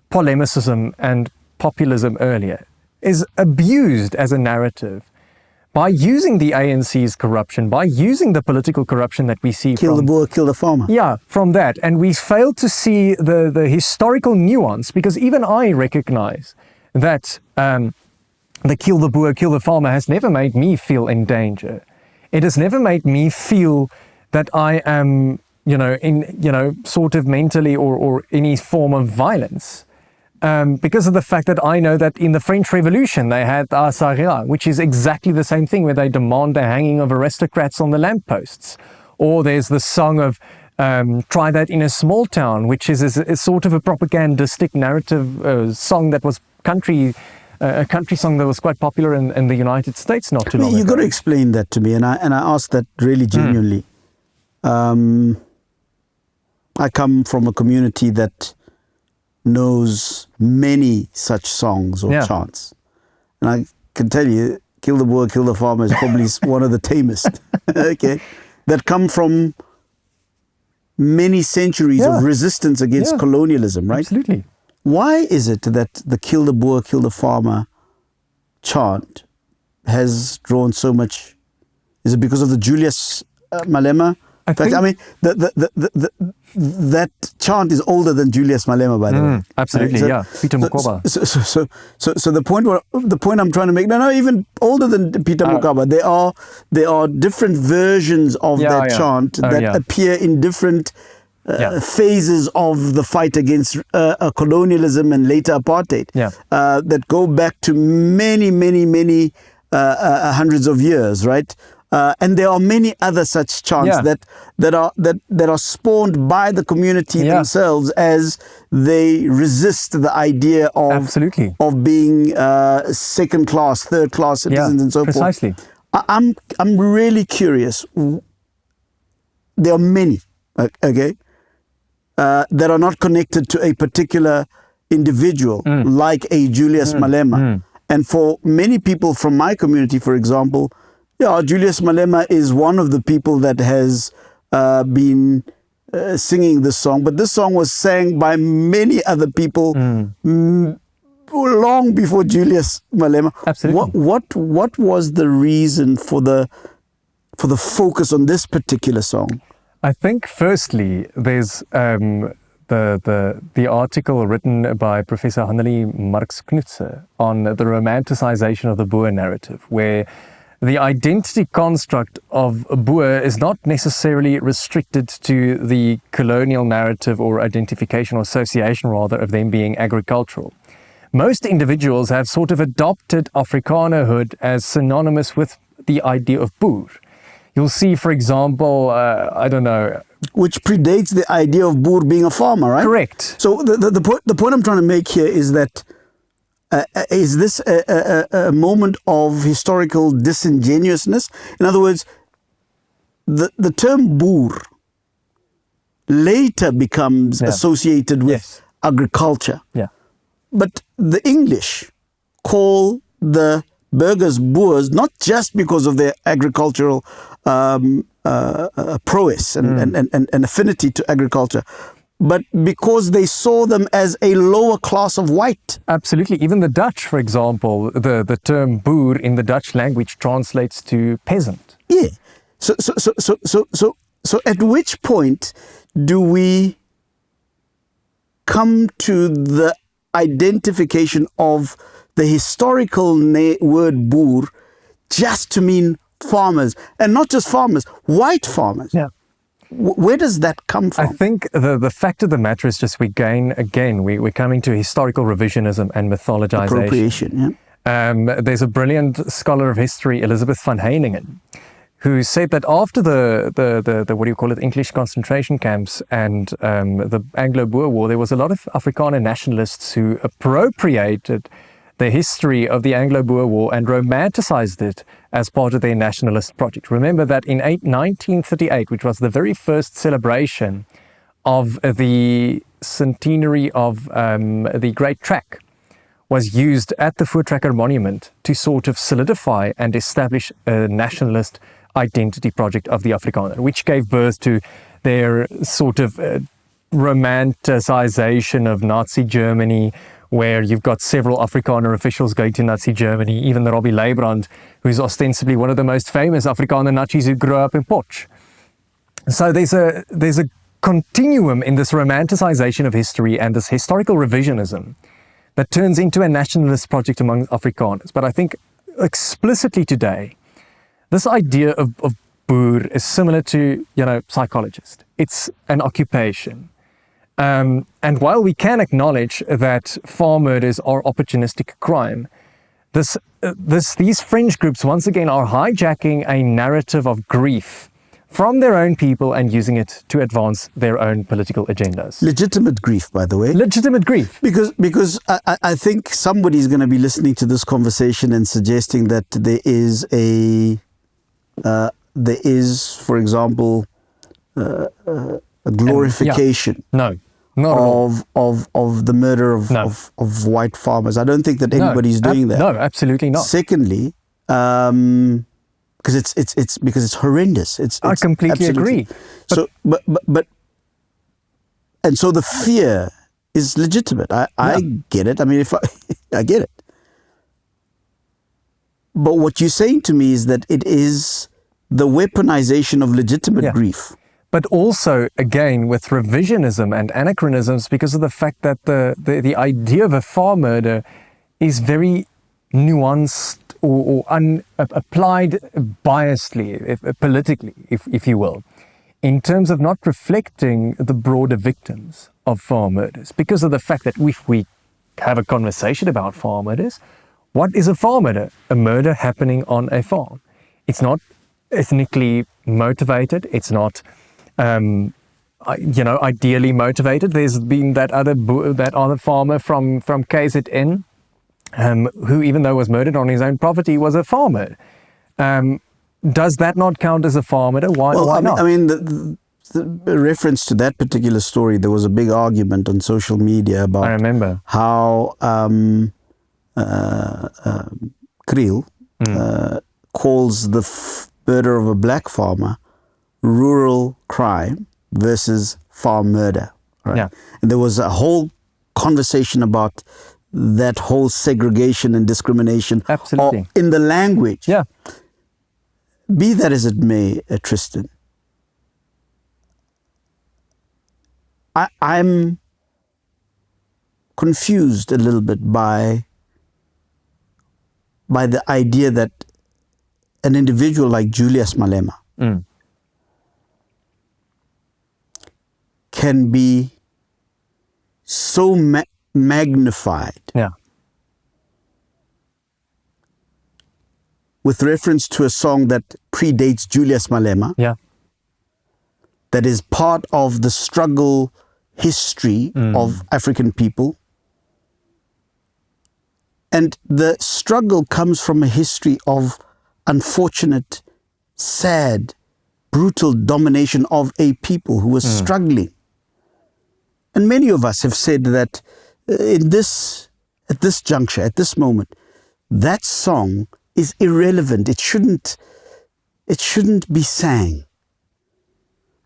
polemicism and populism earlier, is abused as a narrative by using the ANC's corruption, by using the political corruption that we see Kill the boer, kill the farmer. Yeah, from that. And we fail to see the historical nuance, because even I recognize that the kill the boer, kill the farmer has never made me feel in danger. It has never made me feel that I am, sort of mentally or any form of violence. Because of the fact that I know that in the French Revolution they had Asaria, which is exactly the same thing, where they demand the hanging of aristocrats on the lampposts. Or there's the song of Try That in a Small Town, which is a sort of a propagandistic narrative song that was a country song that was quite popular in the United States not too long ago. You've got to explain that to me, and I ask that really genuinely. I come from a community that knows many such songs or chants. And I can tell you, Kill the Boer, Kill the Farmer is probably one of the tamest, okay, that come from many centuries of resistance against colonialism, right? Absolutely. Why is it that the Kill the Boer, Kill the Farmer chant has drawn so much? Is it because of the Julius Malema? I mean, that chant is older than Julius Malema, by the way. Absolutely, Peter Mokaba. So the point I'm trying to make, no, even older than Peter Mokaba. There are different versions of that chant that appear in different phases of the fight against colonialism and later apartheid. That go back to many hundreds of years, right? And there are many other such chants that are spawned by the community themselves as they resist the idea of being second class, third class citizens and so forth. I'm really curious. There are many, okay, that are not connected to a particular individual, like a Julius Malema. And for many people from my community, for example, Julius Malema is one of the people that has been singing this song, but this song was sang by many other people long before Julius Malema. Absolutely. What was the reason for the focus on this particular song? I think firstly, there's the article written by Professor Hannelie Marx-Knudse on the romanticization of the Boer narrative, where the identity construct of a Boer is not necessarily restricted to the colonial narrative or identification or association, rather, of them being agricultural, most individuals have sort of adopted Afrikanerhood as synonymous with the idea of boer. You'll see, for example, I don't know. Which predates the idea of boer being a farmer, right? Correct. So the point I'm trying to make here is that is this a moment of historical disingenuousness? In other words, the term boer later becomes associated with agriculture. Yeah. But the English call the burghers boers not just because of their agricultural prowess and affinity to agriculture, but because they saw them as a lower class of white. Absolutely. Even the Dutch, for example, the term boer in the Dutch language translates to peasant. Yeah. So at which point do we come to the identification of the historical word boer just to mean farmers, and not just farmers, white farmers? Yeah. Where does that come from? I think the fact of the matter is just we're coming to historical revisionism and mythologization. Appropriation, yeah. There's a brilliant scholar of history, Elizabeth van Heiningen, who said that after the what do you call it, English concentration camps and the Anglo-Boer War, there was a lot of Afrikaner nationalists who appropriated the history of the Anglo-Boer War and romanticized it as part of their nationalist project. Remember that in 1938, which was the very first celebration of the centenary of the Great Trek, was used at the Voortrekker Monument to sort of solidify and establish a nationalist identity project of the Afrikaner, which gave birth to their sort of romanticization of Nazi Germany, where you've got several Afrikaner officials going to Nazi Germany, even Robbie Leibrand, who's ostensibly one of the most famous Afrikaner Nazis who grew up in Potch. So there's a continuum in this romanticization of history and this historical revisionism that turns into a nationalist project among Afrikaners. But I think explicitly today, this idea of boer is similar to, psychologist. It's an occupation. And while we can acknowledge that farm murders are opportunistic crime, these fringe groups once again are hijacking a narrative of grief from their own people and using it to advance their own political agendas. Legitimate grief, by the way. Legitimate grief. Because I think somebody's going to be listening to this conversation and suggesting that there is, for example, a glorification. No, not at all. Of the murder of white farmers. I don't think that anybody's doing that. No, absolutely not. Secondly, because it's horrendous. I completely agree. So, but and so the fear is legitimate. I get it. I mean, I get it. But what you're saying to me is that it is the weaponization of legitimate grief. But also, again, with revisionism and anachronisms, because of the fact that the idea of a farm murder is very nuanced or applied biasly, politically, if you will, in terms of not reflecting the broader victims of farm murders. Because of the fact that if we have a conversation about farm murders, what is a farm murder? A murder happening on a farm. It's not ethnically motivated. It's not, ideally motivated. There's been that other farmer from KZN, who, even though was murdered on his own property, was a farmer. Does that not count as a farm murder? Why not? I mean, the reference to that particular story, there was a big argument on social media about I remember. How Kriel calls the murder of a black farmer rural crime versus farm murder. Right? Yeah. And there was a whole conversation about that whole segregation and discrimination Absolutely. In the language. Yeah. Be that as it may, Tristan, I'm confused a little bit by the idea that an individual like Julius Malema can be so magnified with reference to a song that predates Julius Malema, Yeah. that is part of the struggle history of African people. And the struggle comes from a history of unfortunate, sad, brutal domination of a people who was struggling. And many of us have said that at this juncture, at this moment, that song is irrelevant. It shouldn't be sang.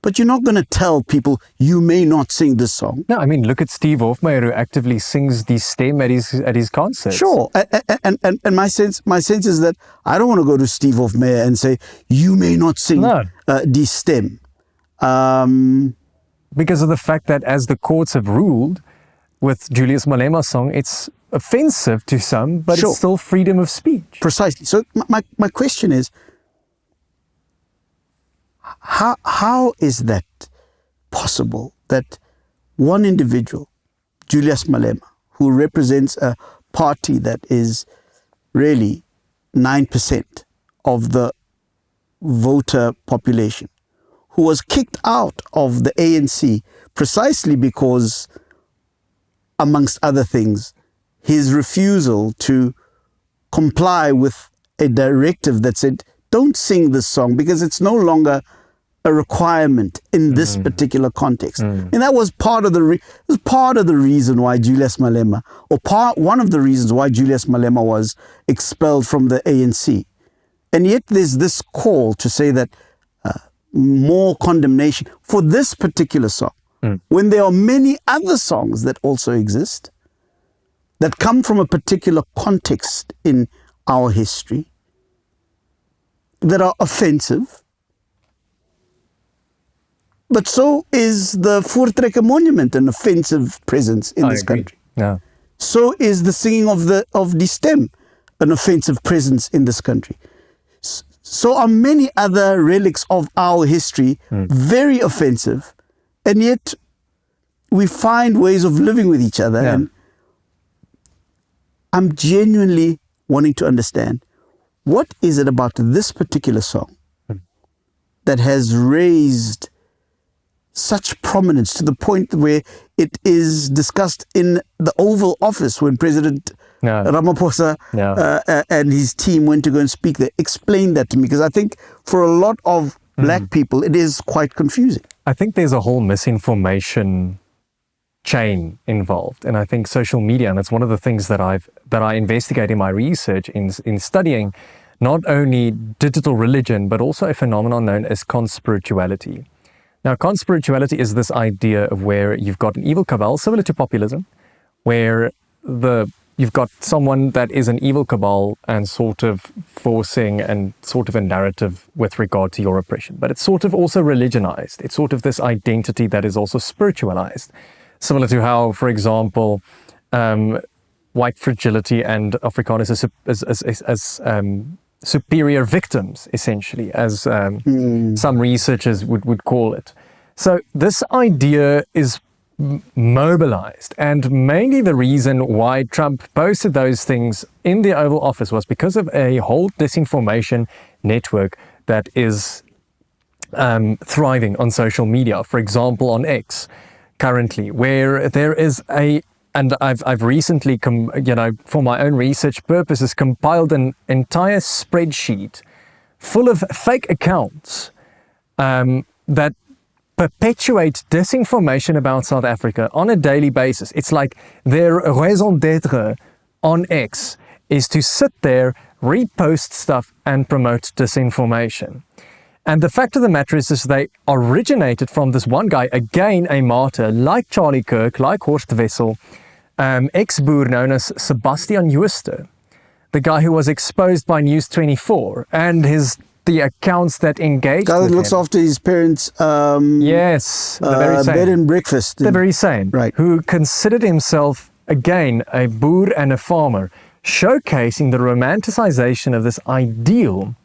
But you're not going to tell people, you may not sing this song. No, I mean, look at Steve Hofmeyer, who actively sings the stem at his concerts. Sure. And my sense is that I don't want to go to Steve Hofmeyer and say, you may not sing die stem. Because of the fact that as the courts have ruled with Julius Malema's song, it's offensive to some, but Sure. it's still freedom of speech. Precisely. So my question is, how is that possible that one individual, Julius Malema, who represents a party that is really 9% of the voter population, who was kicked out of the ANC precisely because, amongst other things, his refusal to comply with a directive that said, don't sing this song because it's no longer a requirement in this particular context. And that was part of the reason why Julius Malema, one of the reasons why Julius Malema was expelled from the ANC. And yet there's this call to say that more condemnation for this particular song, when there are many other songs that also exist that come from a particular context in our history that are offensive. But so is the Voortrekker Monument an offensive presence in this country. Yeah. So is the singing of Die Stem an offensive presence in this country. So are many other relics of our history very offensive, and yet we find ways of living with each other. Yeah. And I'm genuinely wanting to understand, what is it about this particular song that has raised such prominence to the point where it is discussed in the Oval Office when President Ramaphosa and his team went to go and speak there? Explain that to me, because I think for a lot of black people, it is quite confusing. I think there's a whole misinformation chain involved, and I think social media, and it's one of the things that I investigate in my research in studying not only digital religion but also a phenomenon known as conspirituality. Now, conspirituality is this idea of where you've got an evil cabal, similar to populism, where you've got someone that is an evil cabal and sort of forcing and sort of a narrative with regard to your oppression. But it's sort of also religionized. It's sort of this identity that is also spiritualized. Similar to how, for example, white fragility and Afrikaners as superior victims, essentially, as some researchers would call it. So this idea is mobilized, and mainly the reason why Trump posted those things in the Oval Office was because of a whole disinformation network that is thriving on social media. For example, on X currently, where there is and I've recently, for my own research purposes, compiled an entire spreadsheet full of fake accounts that perpetuate disinformation about South Africa on a daily basis. It's like their raison d'etre on X is to sit there, repost stuff, and promote disinformation. And the fact of the matter is they originated from this one guy, again a martyr, like Charlie Kirk, like Horst Wessel, ex-boer known as Sebastian Jooste, the guy who was exposed by News 24, and the accounts that engaged guy that with looks him. after his parents' yes, the very same. bed and breakfast. The very same. Right. Who considered himself, again, a boer and a farmer, showcasing the romanticization of this ideal,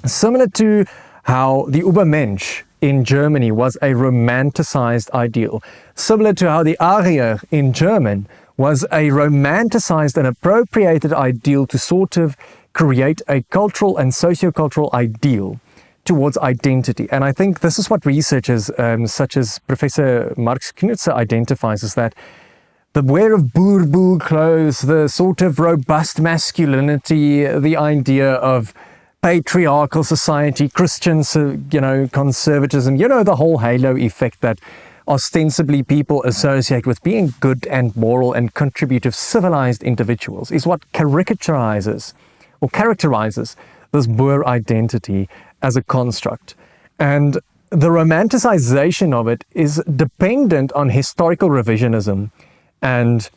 similar to how the Übermensch in Germany was a romanticized ideal, similar to how the Arier in German was a romanticized and appropriated ideal to sort of create a cultural and sociocultural ideal towards identity. And I think this is what researchers such as Professor Marx Knudse identifies as that the wear of boerboel clothes, the sort of robust masculinity, the idea of patriarchal society, Christian, conservatism, the whole halo effect that ostensibly people associate with being good and moral and contributive civilized individuals is what characterizes this Boer identity as a construct. And the romanticization of it is dependent on historical revisionism and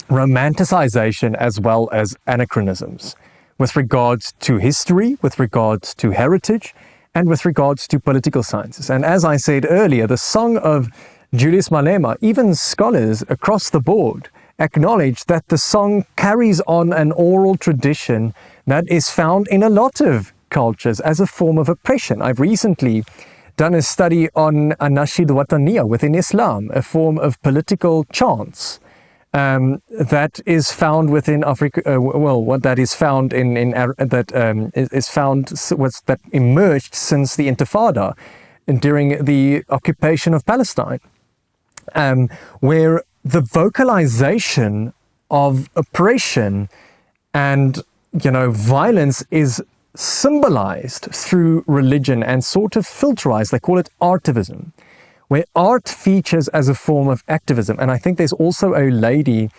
romanticization as well as anachronisms with regards to history, with regards to heritage, and with regards to political sciences. And as I said earlier, the song of Julius Malema, even scholars across the board acknowledge that the song carries on an oral tradition that is found in a lot of cultures as a form of oppression. I've recently done a study on Anashid Wataniya within Islam, a form of political chants that is found within Africa. That emerged since the Intifada and during the occupation of Palestine, where the vocalization of oppression and violence is symbolized through religion and sort of filterized. They call it artivism, where art features as a form of activism. And I think there's also a lady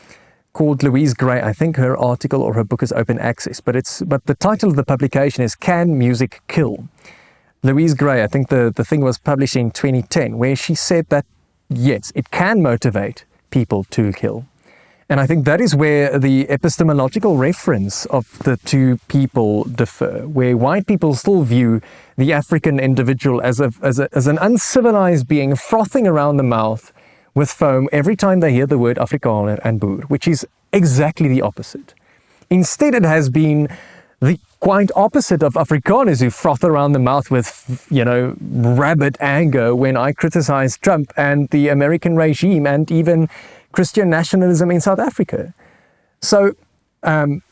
called Louise Gray. I think her article or her book is open access, but the title of the publication is Can Music Kill? Louise Gray, I think the thing was published in 2010, where she said that, yes, it can motivate people to kill. And I think that is where the epistemological reference of the two people differ, where white people still view the African individual as an uncivilized being frothing around the mouth with foam every time they hear the word Afrikaner and Boer, which is exactly the opposite. Instead, it has been the quite opposite of Afrikaners who froth around the mouth with, rabid anger when I criticize Trump and the American regime and even Christian nationalism in South Africa. So,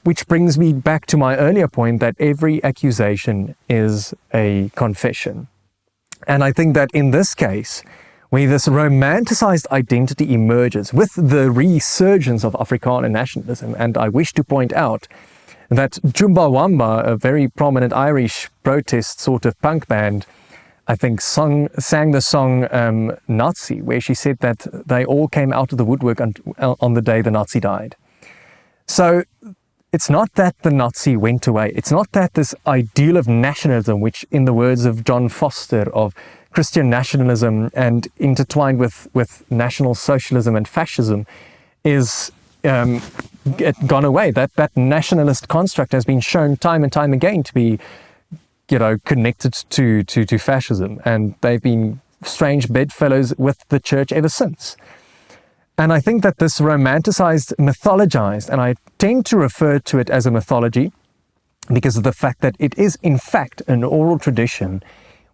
which brings me back to my earlier point that every accusation is a confession. And I think that in this case, where this romanticized identity emerges with the resurgence of Afrikaner nationalism, and I wish to point out that Chumbawamba, a very prominent Irish protest sort of punk band, I think sang the song Nazi, where she said that they all came out of the woodwork on the day the Nazi died. So it's not that the Nazi went away. It's not that this ideal of nationalism, which in the words of John Foster, of Christian nationalism and intertwined with National Socialism and fascism, is gone away. That nationalist construct has been shown time and time again to be connected to fascism, and they've been strange bedfellows with the church ever since. And I think that this romanticized, mythologized, and I tend to refer to it as a mythology because of the fact that it is in fact an oral tradition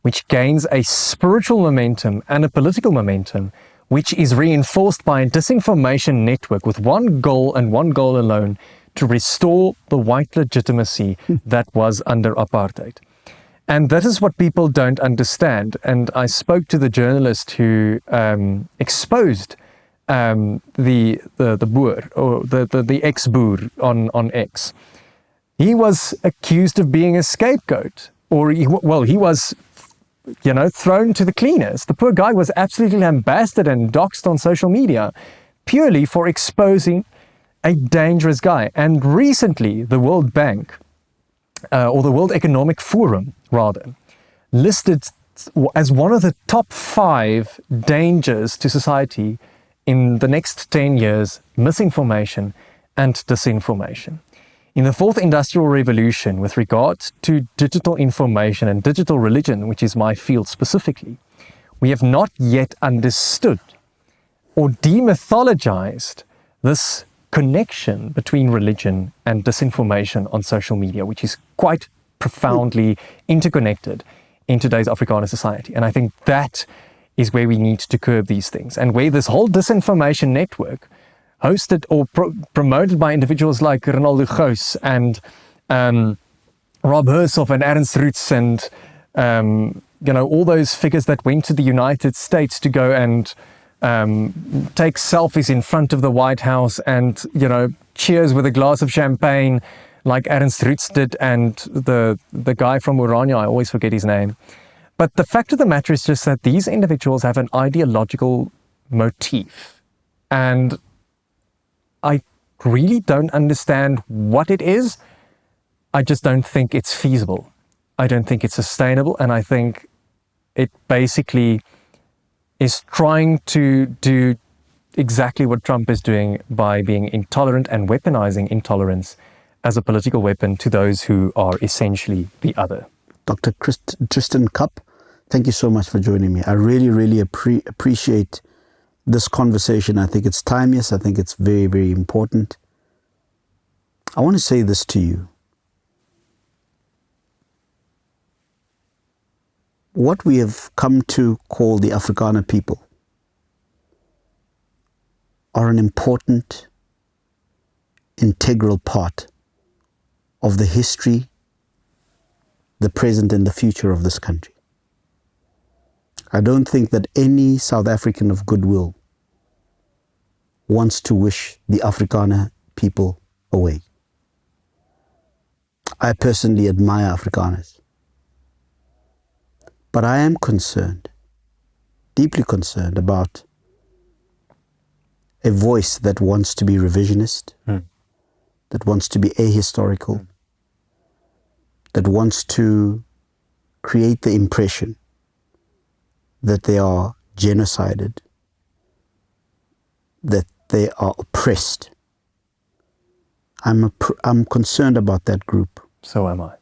which gains a spiritual momentum and a political momentum, which is reinforced by a disinformation network with one goal and one goal alone: to restore the white legitimacy that was under apartheid. And that is what people don't understand. And I spoke to the journalist who exposed the Boer, or the ex-Boer on X. He was accused of being a scapegoat, or he was thrown to the cleaners. The poor guy was absolutely lambasted and doxxed on social media purely for exposing a dangerous guy. And recently, the World Bank, or the World Economic Forum, rather, listed as one of the top 5 dangers to society in the next 10 years, misinformation and disinformation. In the 4th Industrial Revolution, with regard to digital information and digital religion, which is my field specifically, we have not yet understood or demythologized this connection between religion and disinformation on social media, which is quite profoundly interconnected in today's Afrikaner society. And I think that is where we need to curb these things, and where this whole disinformation network, hosted or promoted by individuals like Ronaldo Gous and Rob Hersov and Ernst Roots and, all those figures that went to the United States to go and take selfies in front of the White House and, cheers with a glass of champagne like Ernst Roots did, and the guy from Orania, I always forget his name. But the fact of the matter is just that these individuals have an ideological motif. And I really don't understand what it is. I just don't think it's feasible. I don't think it's sustainable. And I think it basically is trying to do exactly what Trump is doing by being intolerant and weaponizing intolerance as a political weapon to those who are essentially the other. Dr. Tristan Kapp, thank you so much for joining me. I really, really appreciate this conversation. I think it's timeless. I think it's very, very important. I want to say this to you. What we have come to call the Afrikaner people are an important, integral part of the history, the present and the future of this country. I don't think that any South African of goodwill wants to wish the Afrikaner people away. I personally admire Afrikaners. But I am concerned, deeply concerned about a voice that wants to be revisionist, that wants to be ahistorical, that wants to create the impression that they are genocided, that they are oppressed. I'm concerned about that group. So am I.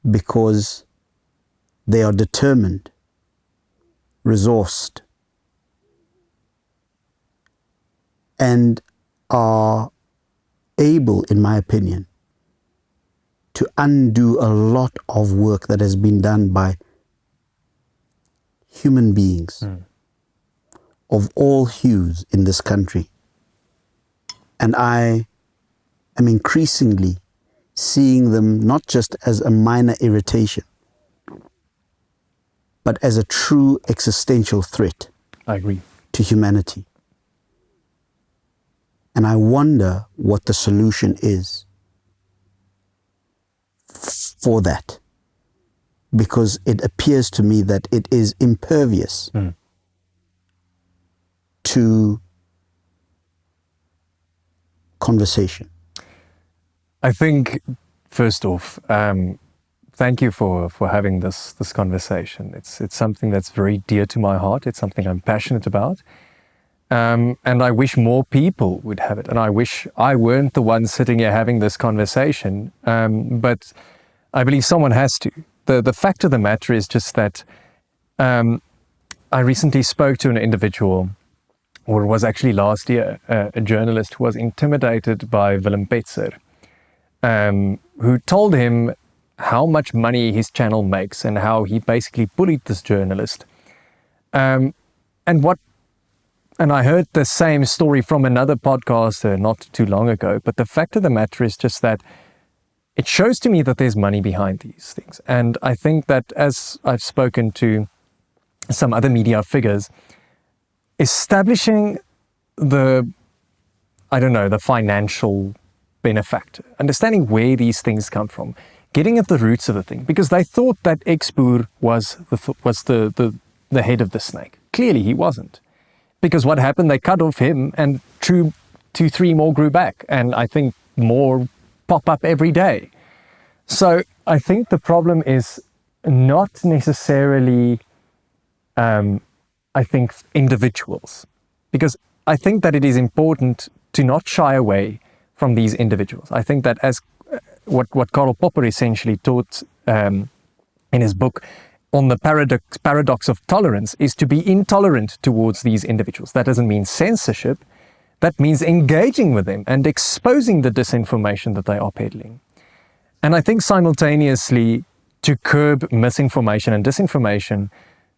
Because they are determined, resourced, and are able, in my opinion, to undo a lot of work that has been done by human beings of all hues in this country. And I am increasingly seeing them not just as a minor irritation, but as a true existential threat. I agree. To humanity. And I wonder what the solution is for that. Because it appears to me that it is impervious to conversation. I think, first off, thank you for having this conversation. It's something that's very dear to my heart. It's something I'm passionate about. And I wish more people would have it. And I wish I weren't the one sitting here having this conversation. But I believe someone has to. The fact of the matter is just that I recently spoke to an individual, or it was actually last year, a journalist who was intimidated by Willem Petzer, who told him how much money his channel makes and how he basically bullied this journalist. And I heard the same story from another podcaster not too long ago, but the fact of the matter is just that it shows to me that there's money behind these things. And I think that, as I've spoken to some other media figures, establishing the financial benefactor, understanding where these things come from, getting at the roots of the thing, because they thought that Ex-Boer was the head of the snake. Clearly he wasn't. Because what happened, they cut off him and 2-3 more grew back. And I think more pop up every day. So I think the problem is not necessarily, individuals. Because I think that it is important to not shy away from these individuals. I think that as what Karl Popper essentially taught in his book on the paradox of tolerance is to be intolerant towards these individuals. That doesn't mean censorship. That means engaging with them and exposing the disinformation that they are peddling. And I think simultaneously to curb misinformation and disinformation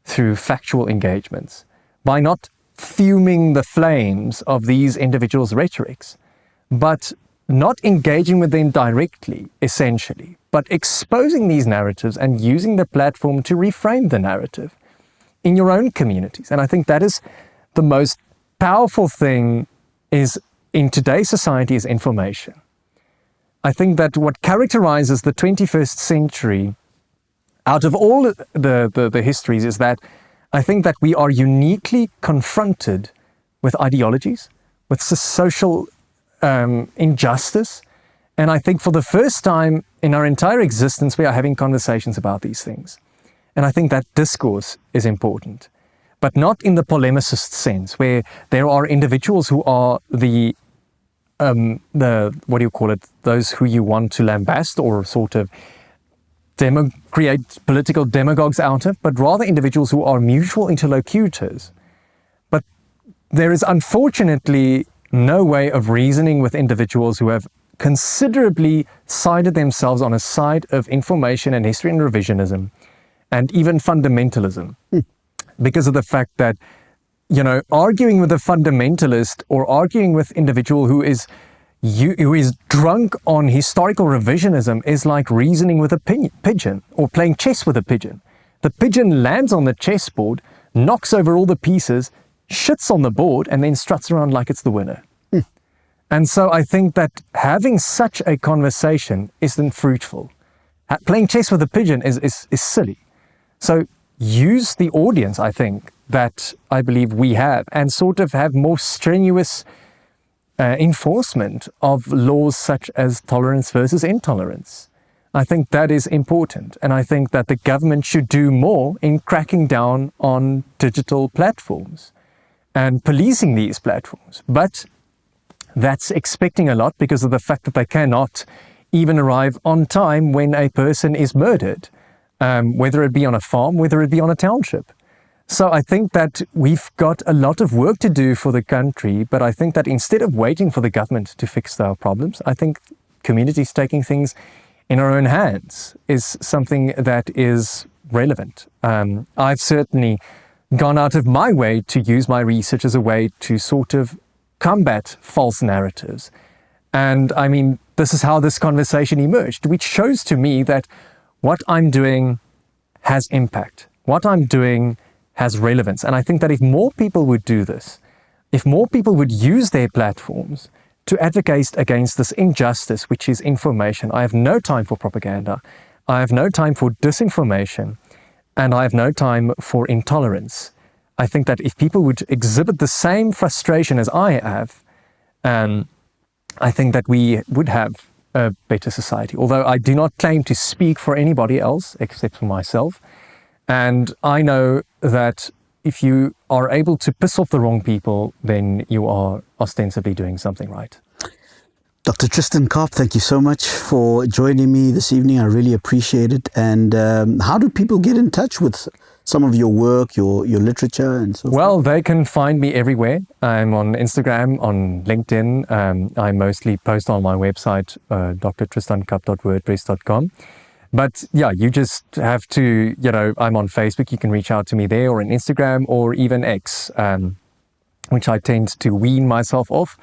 through factual engagements by not fuming the flames of these individuals' rhetorics, but not engaging with them directly, essentially, but exposing these narratives and using the platform to reframe the narrative in your own communities. And I think that is the most powerful thing is in today's society is information. I think that what characterizes the 21st century out of all the histories is that I think that we are uniquely confronted with ideologies, with social injustice. And I think for the first time in our entire existence, we are having conversations about these things. And I think that discourse is important, but not in the polemicist sense, where there are individuals who are the what do you call it, those who you want to lambast or sort of create political demagogues out of, but rather individuals who are mutual interlocutors. But there is unfortunately no way of reasoning with individuals who have considerably sided themselves on a side of information and history and revisionism and even fundamentalism because of the fact that, you know, arguing with a fundamentalist or arguing with individual who is drunk on historical revisionism is like reasoning with a pigeon or playing chess with a pigeon. The pigeon lands on the chessboard, knocks over all the pieces, shits on the board, and then struts around like it's the winner. And so I think that having such a conversation isn't fruitful. Playing chess with a pigeon is silly. So use the audience, I think, that I believe we have, and sort of have more strenuous enforcement of laws such as tolerance versus intolerance. I think that is important. And I think that the government should do more in cracking down on digital platforms and policing these platforms. But that's expecting a lot because of the fact that they cannot even arrive on time when a person is murdered, whether it be on a farm, whether it be on a township. So I think that we've got a lot of work to do for the country, but I think that instead of waiting for the government to fix our problems, I think communities taking things in our own hands is something that is relevant. I've certainly gone out of my way to use my research as a way to sort of combat false narratives. And I mean, this is how this conversation emerged, which shows to me that what I'm doing has impact. What I'm doing has relevance. And I think that if more people would do this, if more people would use their platforms to advocate against this injustice, which is information. I have no time for propaganda. I have no time for disinformation. And I have no time for intolerance. I think that if people would exhibit the same frustration as I have, I think that we would have a better society. Although I do not claim to speak for anybody else except for myself. And I know that if you are able to piss off the wrong people, then you are ostensibly doing something right. Dr. Tristan Kapp, thank you so much for joining me this evening. I really appreciate it. And how do people get in touch with some of your work, your literature and so forth? Well, they can find me everywhere. I'm on Instagram, on LinkedIn. I mostly post on my website, drtristankapp.wordpress.com. But yeah, you just have to, I'm on Facebook. You can reach out to me there, or on Instagram, or even X, which I tend to wean myself off.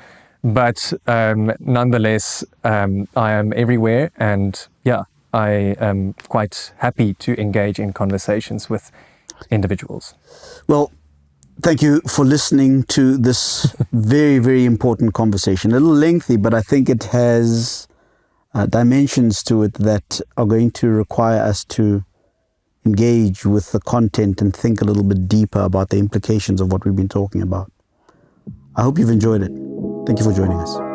But nonetheless, I am everywhere. And yeah, I am quite happy to engage in conversations with individuals. Well, thank you for listening to this very, very important conversation. A little lengthy, but I think it has dimensions to it that are going to require us to engage with the content and think a little bit deeper about the implications of what we've been talking about. I hope you've enjoyed it. Thank you for joining us.